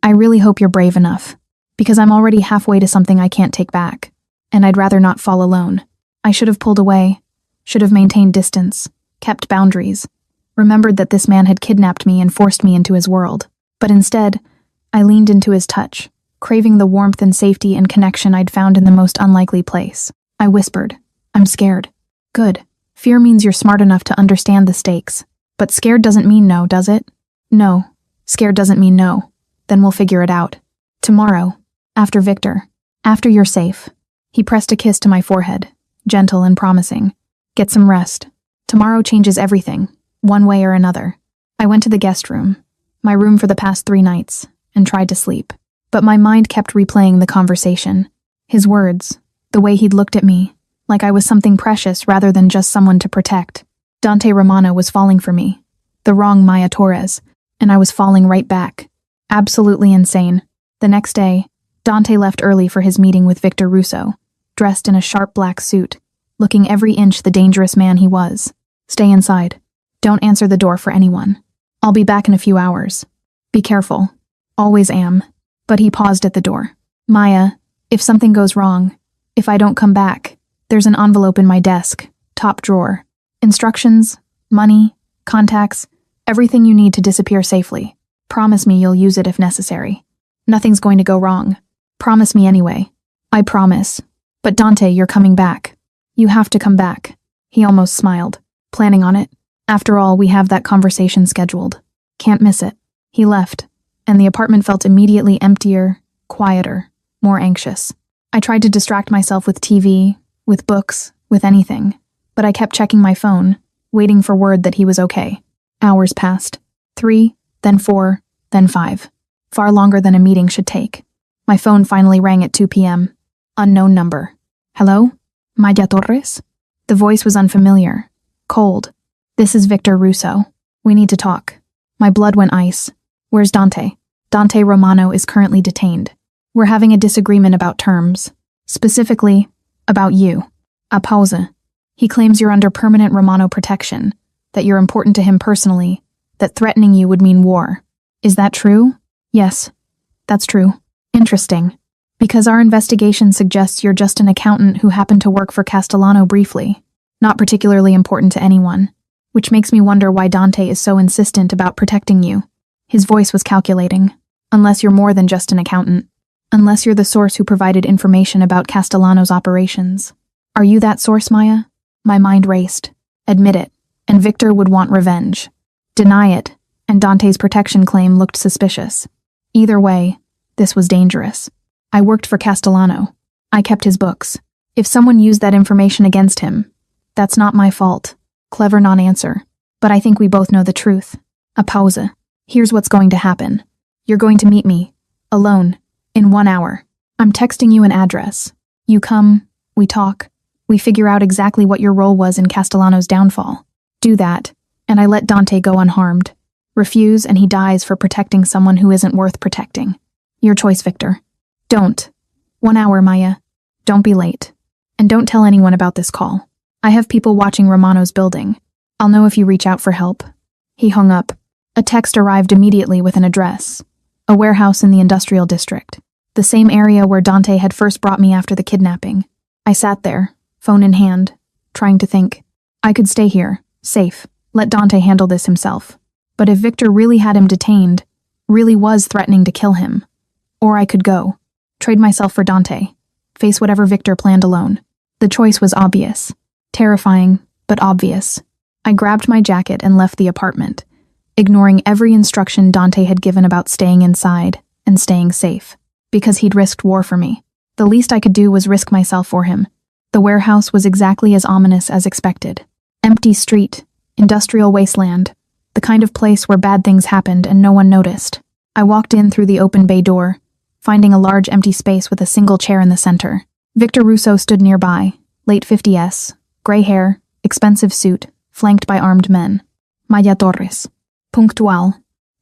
I really hope you're brave enough, because I'm already halfway to something I can't take back, and I'd rather not fall alone. I should have pulled away, should have maintained distance, kept boundaries, remembered that this man had kidnapped me and forced me into his world. But instead, I leaned into his touch, craving the warmth and safety and connection I'd found in the most unlikely place. I whispered, I'm scared. Good. Fear means you're smart enough to understand the stakes. But scared doesn't mean no, does it? No. Scared doesn't mean no. Then we'll figure it out. Tomorrow. After Victor. After you're safe. He pressed a kiss to my forehead, gentle and promising. Get some rest. Tomorrow changes everything, one way or another. I went to the guest room, my room for the past 3 nights, and tried to sleep. But my mind kept replaying the conversation. His words, the way he'd looked at me, like I was something precious rather than just someone to protect. Dante Romano was falling for me, the wrong Maya Torres, and I was falling right back. Absolutely insane. The next day, Dante left early for his meeting with Victor Russo, dressed in a sharp black suit, looking every inch the dangerous man he was. Stay inside. Don't answer the door for anyone. I'll be back in a few hours. Be careful. Always am. But he paused at the door. Maya, if something goes wrong, if I don't come back, there's an envelope in my desk, top drawer. Instructions, money, contacts, everything you need to disappear safely. Promise me you'll use it if necessary. Nothing's going to go wrong. Promise me anyway. I promise. But Dante, you're coming back. You have to come back. He almost smiled. Planning on it. After all, we have that conversation scheduled. Can't miss it. He left, and the apartment felt immediately emptier, quieter, more anxious. I tried to distract myself with TV, with books, with anything, but I kept checking my phone, waiting for word that he was okay. Hours passed. 3, then 4, then 5. Far longer than a meeting should take. My phone finally rang at 2 p.m. Unknown number. Hello? Maya Torres? The voice was unfamiliar, cold. This is Victor Russo. We need to talk. My blood went ice. Where's Dante? Dante Romano is currently detained. We're having a disagreement about terms. Specifically, about you. A pause. He claims you're under permanent Romano protection, that you're important to him personally, that threatening you would mean war. Is that true? Yes, that's true. Interesting. Because our investigation suggests you're just an accountant who happened to work for Castellano briefly, not particularly important to anyone, which makes me wonder why Dante is so insistent about protecting you. His voice was calculating. Unless you're more than just an accountant. Unless you're the source who provided information about Castellano's operations. Are you that source, Maya? My mind raced. Admit it, and Victor would want revenge. Deny it, and Dante's protection claim looked suspicious. Either way, this was dangerous. I worked for Castellano. I kept his books. If someone used that information against him, that's not my fault. Clever non-answer. But I think we both know the truth. A pause. Here's what's going to happen. You're going to meet me, alone, in 1 hour. I'm texting you an address. You come, we talk, we figure out exactly what your role was in Castellano's downfall. Do that, and I let Dante go unharmed. Refuse, and he dies for protecting someone who isn't worth protecting. Your choice, Victor. Don't. 1 hour, Maya. Don't be late. And don't tell anyone about this call. I have people watching Romano's building. I'll know if you reach out for help. He hung up. A text arrived immediately with an address. A warehouse in the industrial district. The same area where Dante had first brought me after the kidnapping. I sat there, phone in hand, trying to think. I could stay here, safe, let Dante handle this himself. But if Victor really had him detained, really was threatening to kill him, or I could go, trade myself for Dante, face whatever Victor planned alone. The choice was obvious. Terrifying, but obvious. I grabbed my jacket and left the apartment, ignoring every instruction Dante had given about staying inside and staying safe, because he'd risked war for me. The least I could do was risk myself for him. The warehouse was exactly as ominous as expected. Empty street, industrial wasteland, the kind of place where bad things happened and no one noticed. I walked in through the open bay door, finding a large empty space with a single chair in the center. Victor Russo stood nearby, late 50s, gray hair, expensive suit, flanked by armed men. Maya Torres. Punctual.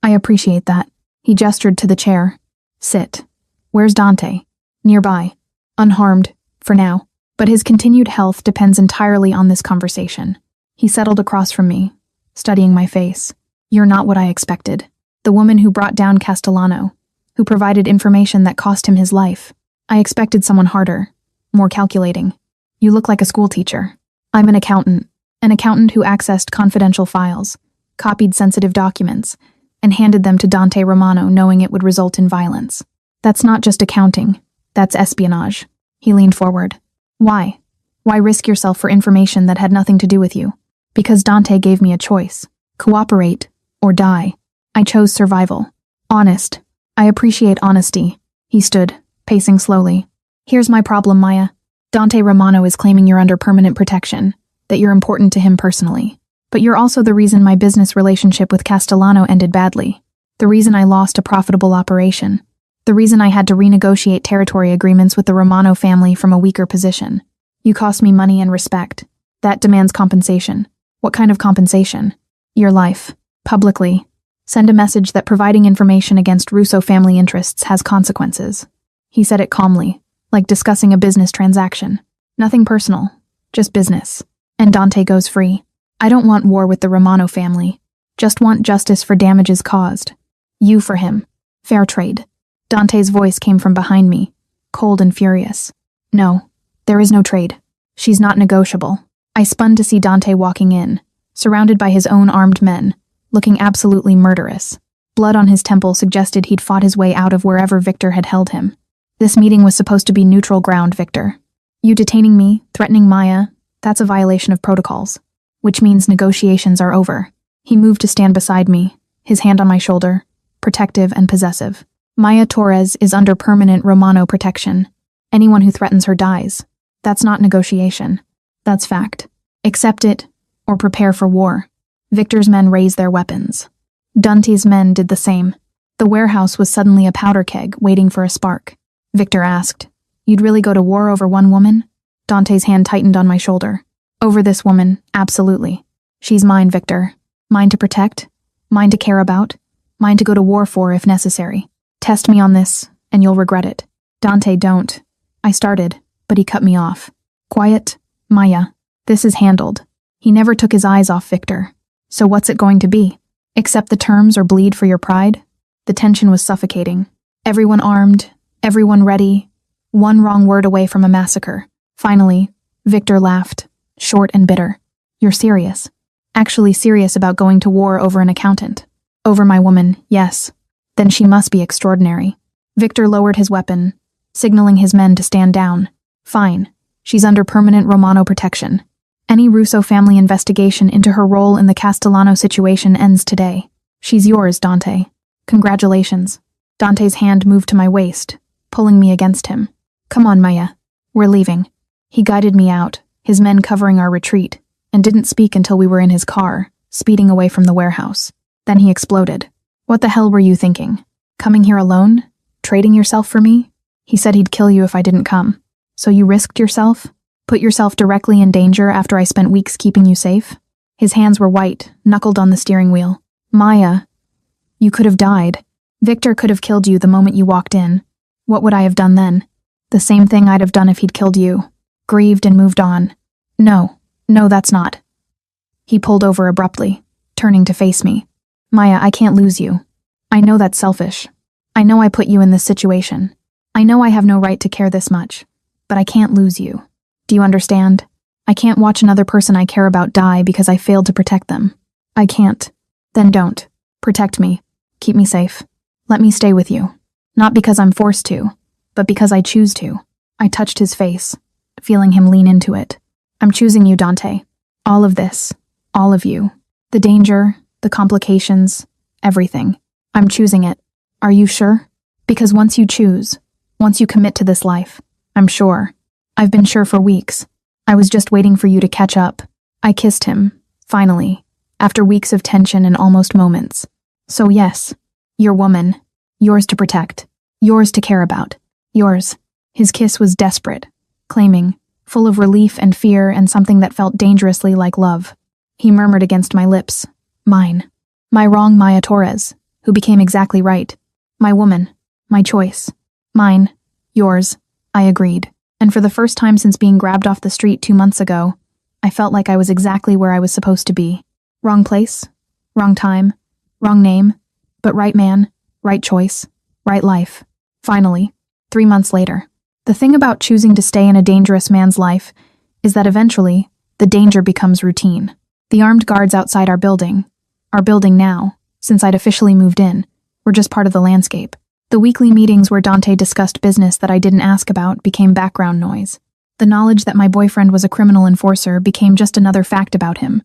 I appreciate that. He gestured to the chair. Sit. Where's Dante? Nearby. Unharmed, for now. But his continued health depends entirely on this conversation. He settled across from me, studying my face. You're not what I expected. The woman who brought down Castellano, who provided information that cost him his life. I expected someone harder, more calculating. You look like a schoolteacher. I'm an accountant who accessed confidential files, copied sensitive documents, and handed them to Dante Romano knowing it would result in violence. That's not just accounting, that's espionage. He leaned forward. Why? Why risk yourself for information that had nothing to do with you? Because Dante gave me a choice. Cooperate, or die. I chose survival. Honest. I appreciate honesty. He stood, pacing slowly. Here's my problem, Maya. Dante Romano is claiming you're under permanent protection, that you're important to him personally. But you're also the reason my business relationship with Castellano ended badly. The reason I lost a profitable operation. The reason I had to renegotiate territory agreements with the Romano family from a weaker position. You cost me money and respect. That demands compensation. What kind of compensation? Your life. Publicly. Send a message that providing information against Russo family interests has consequences. He said it calmly, like discussing a business transaction. Nothing personal, just business. And Dante goes free. I don't want war with the Romano family. Just want justice for damages caused. You for him. Fair trade. Dante's voice came from behind me, cold and furious. No, there is no trade. She's not negotiable. I spun to see Dante walking in, surrounded by his own armed men, looking absolutely murderous. Blood on his temple suggested he'd fought his way out of wherever Victor had held him. This meeting was supposed to be neutral ground, Victor. You detaining me, threatening Maya, that's a violation of protocols. Which means negotiations are over. He moved to stand beside me, his hand on my shoulder, protective and possessive. Maya Torres is under permanent Romano protection. Anyone who threatens her dies. That's not negotiation. That's fact. Accept it, or prepare for war. Victor's men raised their weapons. Dante's men did the same. The warehouse was suddenly a powder keg, waiting for a spark. Victor asked, "You'd really go to war over one woman?" Dante's hand tightened on my shoulder. "Over this woman, absolutely. She's mine, Victor. Mine to protect, mine to care about, mine to go to war for if necessary. Test me on this, and you'll regret it." "Dante, don't." I started, but he cut me off. "Quiet, Maya. This is handled." He never took his eyes off Victor. "So what's it going to be? Accept the terms or bleed for your pride?" The tension was suffocating. Everyone armed, everyone ready, one wrong word away from a massacre. Finally, Victor laughed, short and bitter. "You're serious. Actually serious about going to war over an accountant. Over my woman, yes. Then she must be extraordinary." Victor lowered his weapon, signaling his men to stand down. "Fine. She's under permanent Romano protection. Any Russo family investigation into her role in the Castellano situation ends today. She's yours, Dante. Congratulations." Dante's hand moved to my waist, pulling me against him. "Come on, Maya. We're leaving." He guided me out, his men covering our retreat, and didn't speak until we were in his car, speeding away from the warehouse. Then he exploded. "What the hell were you thinking? Coming here alone? Trading yourself for me? He said he'd kill you if I didn't come. So you risked yourself? Put yourself directly in danger after I spent weeks keeping you safe?" His hands were white, knuckled on the steering wheel. "Maya, you could have died. Victor could have killed you the moment you walked in. What would I have done then? The same thing I'd have done if he'd killed you. Grieved and moved on. No, that's not." He pulled over abruptly, turning to face me. "Maya, I can't lose you. I know that's selfish. I know I put you in this situation. I know I have no right to care this much. But I can't lose you. Do you understand? I can't watch another person I care about die because I failed to protect them. I can't. Then don't. Protect me. Keep me safe. Let me stay with you. Not because I'm forced to, but because I choose to." I touched his face, feeling him lean into it. "I'm choosing you, Dante. All of this. All of you. The danger, the complications, everything. I'm choosing it. Are you sure? Because once you choose, once you commit to this life, I'm sure. I've been sure for weeks. I was just waiting for you to catch up." I kissed him, finally, after weeks of tension and almost moments. "So yes, your woman. Yours to protect. Yours to care about. Yours." His kiss was desperate, claiming, full of relief and fear and something that felt dangerously like love. He murmured against my lips, "Mine. My wrong Maya Torres, who became exactly right. My woman. My choice. Mine. Yours." I agreed. And for the first time since being grabbed off the street 2 months ago, I felt like I was exactly where I was supposed to be. Wrong place, wrong time, wrong name, but right man, right choice, right life. Finally, 3 months later. The thing about choosing to stay in a dangerous man's life is that eventually, the danger becomes routine. The armed guards outside our building now, since I'd officially moved in, were just part of the landscape. The weekly meetings where Dante discussed business that I didn't ask about became background noise. The knowledge that my boyfriend was a criminal enforcer became just another fact about him,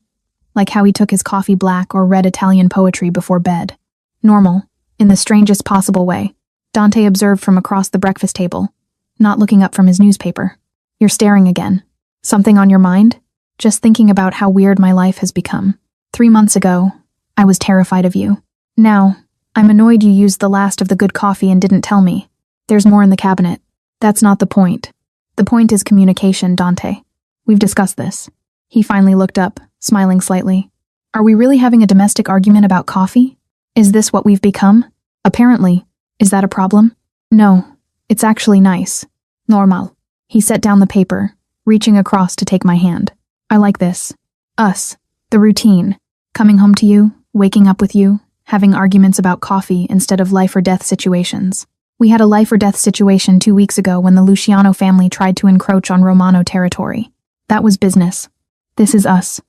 like how he took his coffee black or read Italian poetry before bed. Normal, in the strangest possible way. Dante observed from across the breakfast table, not looking up from his newspaper. You're staring again. Something on your mind? Just thinking about how weird my life has become. 3 months ago, I was terrified of you. Now, I'm annoyed you used the last of the good coffee and didn't tell me. There's more in the cabinet. That's not the point. The point is communication, Dante. We've discussed this. He finally looked up, smiling slightly. Are we really having a domestic argument about coffee? Is this what we've become? Apparently. Is that a problem? No. It's actually nice. Normal. He set down the paper, reaching across to take my hand. I like this. Us. The routine. Coming home to you, waking up with you, having arguments about coffee instead of life or death situations. We had a life or death situation 2 weeks ago when the Luciano family tried to encroach on Romano territory. That was business. This is us.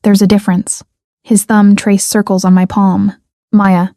There's a difference. His thumb traced circles on my palm. Maya,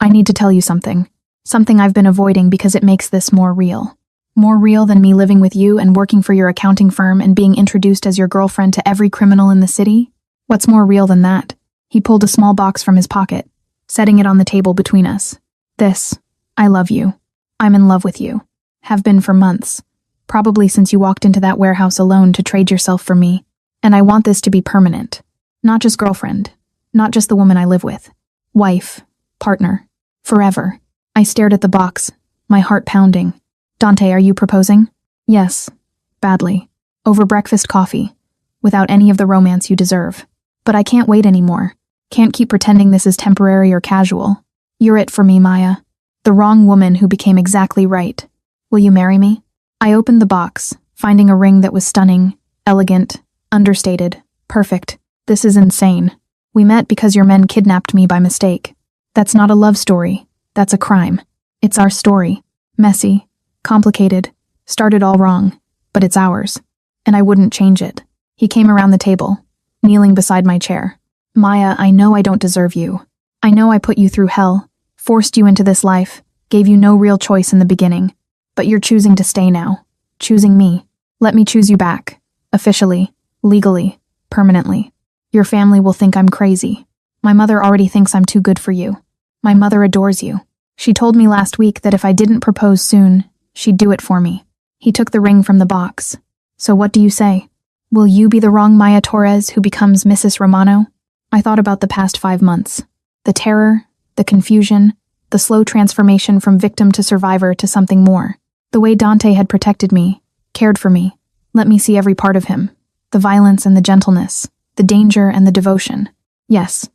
I need to tell you something. Something I've been avoiding because it makes this more real. More real than me living with you and working for your accounting firm and being introduced as your girlfriend to every criminal in the city? What's more real than that? He pulled a small box from his pocket, setting it on the table between us. This. I love you. I'm in love with you. Have been for months. Probably since you walked into that warehouse alone to trade yourself for me. And I want this to be permanent. Not just girlfriend. Not just the woman I live with. Wife. Partner. Forever. I stared at the box, my heart pounding. Dante, are you proposing? Yes. Badly. Over breakfast coffee. Without any of the romance you deserve. But I can't wait anymore. Can't keep pretending this is temporary or casual. You're it for me, Maya. The wrong woman who became exactly right. Will you marry me? I opened the box, finding a ring that was stunning, elegant, understated, perfect. This is insane. We met because your men kidnapped me by mistake. That's not a love story. That's a crime. It's our story. Messy, complicated, started all wrong, but it's ours. And I wouldn't change it. He came around the table, kneeling beside my chair. Maya, I know I don't deserve you. I know I put you through hell, forced you into this life, gave you no real choice in the beginning. But you're choosing to stay now. Choosing me. Let me choose you back. Officially, legally, permanently. Your family will think I'm crazy. My mother already thinks I'm too good for you. My mother adores you. She told me last week that if I didn't propose soon, she'd do it for me. He took the ring from the box. So what do you say? Will you be the wrong Maya Torres who becomes Mrs. Romano? I thought about the past 5 months. The terror, the confusion, the slow transformation from victim to survivor to something more. The way Dante had protected me, cared for me, let me see every part of him. The violence and the gentleness, the danger and the devotion. Yes.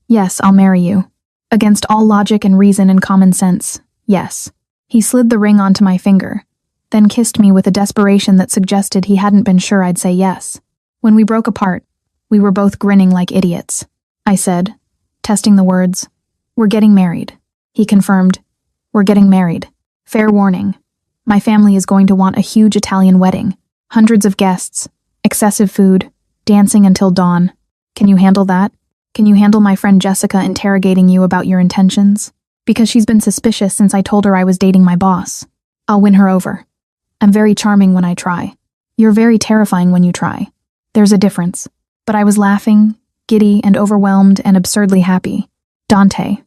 Yes, I'll marry you. Against all logic and reason and common sense, yes. He slid the ring onto my finger, then kissed me with a desperation that suggested he hadn't been sure I'd say yes. When we broke apart, we were both grinning like idiots. I said, testing the words, "We're getting married." He confirmed, "We're getting married. Fair warning. My family is going to want a huge Italian wedding. Hundreds of guests, excessive food, dancing until dawn. Can you handle that? Can you handle my friend Jessica interrogating you about your intentions? Because she's been suspicious since I told her I was dating my boss. I'll win her over. I'm very charming when I try. You're very terrifying when you try. There's a difference." But I was laughing, giddy and overwhelmed and absurdly happy. Dante,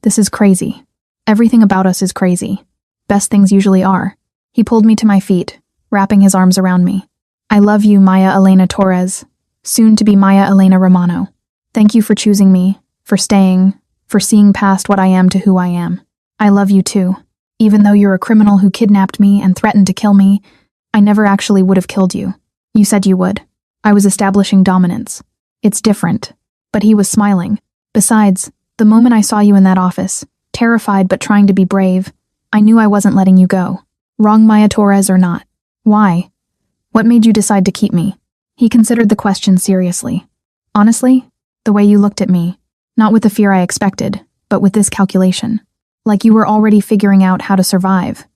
this is crazy. Everything about us is crazy. Best things usually are. He pulled me to my feet, wrapping his arms around me. I love you, Maya Elena Torres, soon to be Maya Elena Romano. Thank you for choosing me, for staying, for seeing past what I am to who I am. I love you too. Even though you're a criminal who kidnapped me and threatened to kill me, I never actually would have killed you. You said you would. I was establishing dominance. It's different. But he was smiling. Besides, the moment I saw you in that office, terrified but trying to be brave, I knew I wasn't letting you go. Wrong Maya Torres or not. Why? What made you decide to keep me? He considered the question seriously. Honestly, the way you looked at me, not with the fear I expected, but with this calculation. Like you were already figuring out how to survive,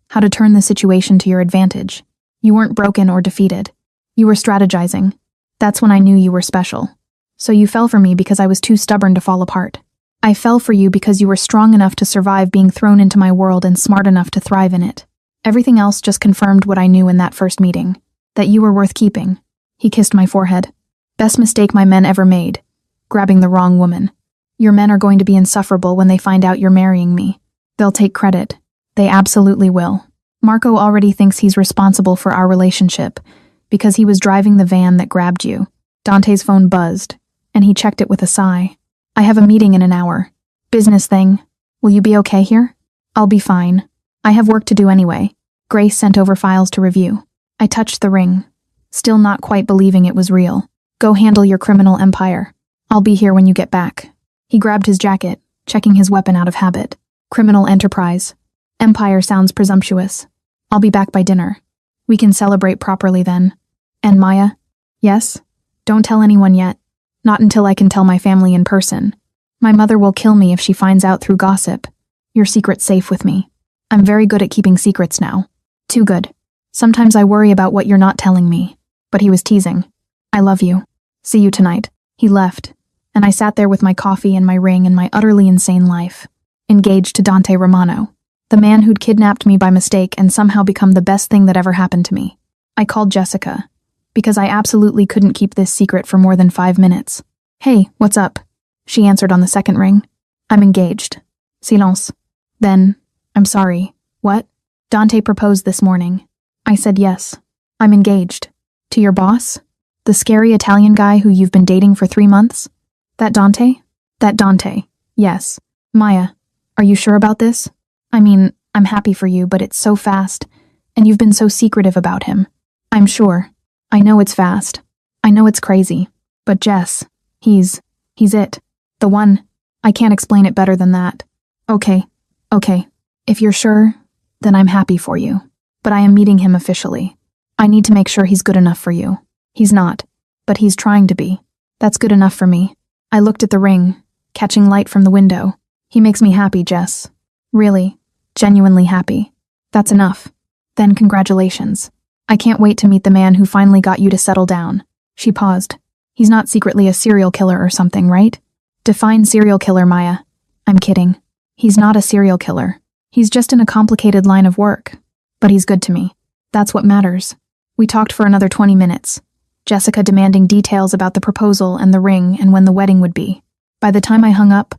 how to turn the situation to your advantage. You weren't broken or defeated. You were strategizing. That's when I knew you were special. So you fell for me because I was too stubborn to fall apart. I fell for you because you were strong enough to survive being thrown into my world and smart enough to thrive in it. Everything else just confirmed what I knew in that first meeting, that you were worth keeping. He kissed my forehead. Best mistake my men ever made, grabbing the wrong woman. Your men are going to be insufferable when they find out you're marrying me. They'll take credit. They absolutely will. Marco already thinks he's responsible for our relationship because he was driving the van that grabbed you. Dante's phone buzzed, and he checked it with a sigh. I have a meeting in an hour. Business thing. Will you be okay here? I'll be fine. I have work to do anyway. Grace sent over files to review. I touched the ring, still not quite believing it was real. Go handle your criminal empire. I'll be here when you get back. He grabbed his jacket, checking his weapon out of habit. Criminal enterprise. Empire sounds presumptuous. I'll be back by dinner. We can celebrate properly then. And Maya? Yes? Don't tell anyone yet. Not until I can tell my family in person. My mother will kill me if she finds out through gossip. Your secret's safe with me. I'm very good at keeping secrets now. Too good. Sometimes I worry about what you're not telling me. But he was teasing. I love you. See you tonight. He left, and I sat there with my coffee and my ring and my utterly insane life. Engaged to Dante Romano, the man who'd kidnapped me by mistake and somehow become the best thing that ever happened to me. I called Jessica, because I absolutely couldn't keep this secret for more than 5 minutes. Hey, what's up? She answered on the second ring. I'm engaged. Silence. Then, I'm sorry. What? Dante proposed this morning. I said yes. I'm engaged. To your boss? The scary Italian guy who you've been dating for 3 months? That Dante? That Dante. Yes. Maya, are you sure about this? I mean, I'm happy for you, but it's so fast, and you've been so secretive about him. I'm sure. I know it's fast. I know it's crazy. But Jess, he's it. The one. I can't explain it better than that. Okay. If you're sure, then I'm happy for you. But I am meeting him officially. I need to make sure he's good enough for you. He's not, but he's trying to be. That's good enough for me. I looked at the ring, catching light from the window. He makes me happy, Jess. Really, genuinely happy. That's enough. Then congratulations. I can't wait to meet the man who finally got you to settle down. She paused. He's not secretly a serial killer or something, right? Define serial killer, Maya. I'm kidding. He's not a serial killer. He's just in a complicated line of work. But he's good to me. That's what matters. We talked for another 20 minutes. Jessica demanding details about the proposal and the ring and when the wedding would be. By the time I hung up,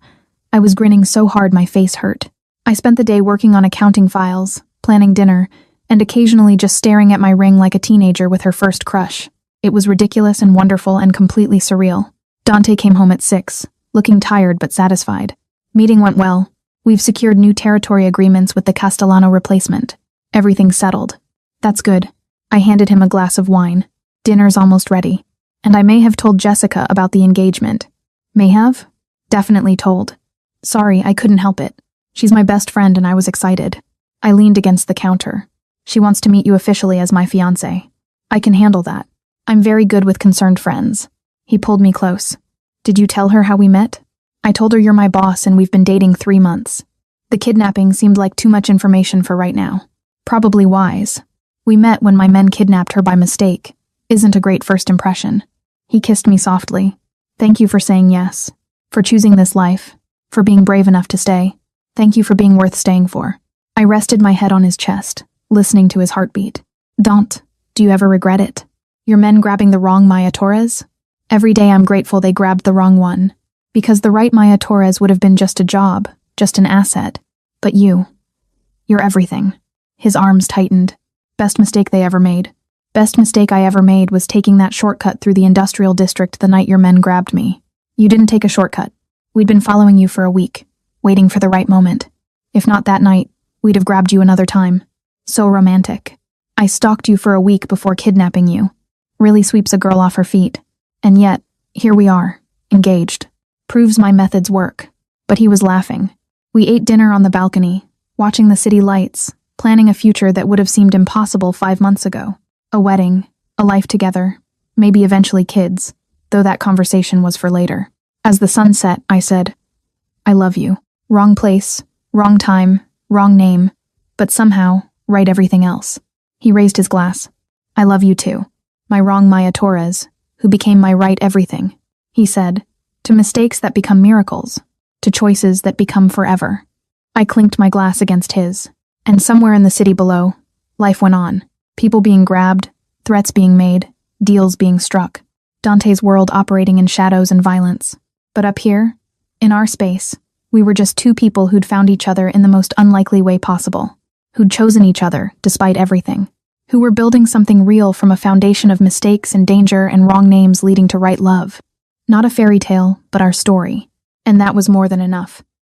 I was grinning so hard my face hurt. I spent the day working on accounting files, planning dinner, and occasionally just staring at my ring like a teenager with her first crush. It was ridiculous and wonderful and completely surreal. Dante came home at 6, looking tired but satisfied. Meeting went well. We've secured new territory agreements with the Castellano replacement. Everything's settled. That's good. I handed him a glass of wine. Dinner's almost ready. And I may have told Jessica about the engagement. May have? Definitely told. Sorry, I couldn't help it. She's my best friend and I was excited. I leaned against the counter. She wants to meet you officially as my fiancé. I can handle that. I'm very good with concerned friends. He pulled me close. Did you tell her how we met? I told her you're my boss and we've been dating 3 months. The kidnapping seemed like too much information for right now. Probably wise. We met when my men kidnapped her by mistake. Isn't a great first impression. He kissed me softly. Thank you for saying yes. For choosing this life. For being brave enough to stay. Thank you for being worth staying for. I rested my head on his chest, listening to his heartbeat. Don't. Do you ever regret it? Your men grabbing the wrong Maya Torres? Every day I'm grateful they grabbed the wrong one. Because the right Maya Torres would have been just a job, just an asset. But you're everything. His arms tightened. Best mistake they ever made. Best mistake I ever made was taking that shortcut through the industrial district the night your men grabbed me. You didn't take a shortcut. We'd been following you for a week, waiting for the right moment. If not that night, we'd have grabbed you another time. So romantic. I stalked you for a week before kidnapping you. Really sweeps a girl off her feet. And yet, here we are, engaged. Proves my methods work. But he was laughing. We ate dinner on the balcony, watching the city lights, planning a future that would have seemed impossible 5 months ago. A wedding, a life together, maybe eventually kids, though that conversation was for later. As the sun set, I said, I love you. Wrong place, wrong time, wrong name, but somehow, right everything else. He raised his glass. I love you too. My wrong Maya Torres, who became my right everything. He said, to mistakes that become miracles, to choices that become forever. I clinked my glass against his, and somewhere in the city below, life went on. People being grabbed, threats being made, deals being struck. Dante's world operating in shadows and violence. But up here, in our space, we were just 2 people who'd found each other in the most unlikely way possible. who'd chosen each other despite everything, who were building something real from a foundation of mistakes and danger and wrong names leading to right love. Not a fairy tale, but our story. And that was more than enough.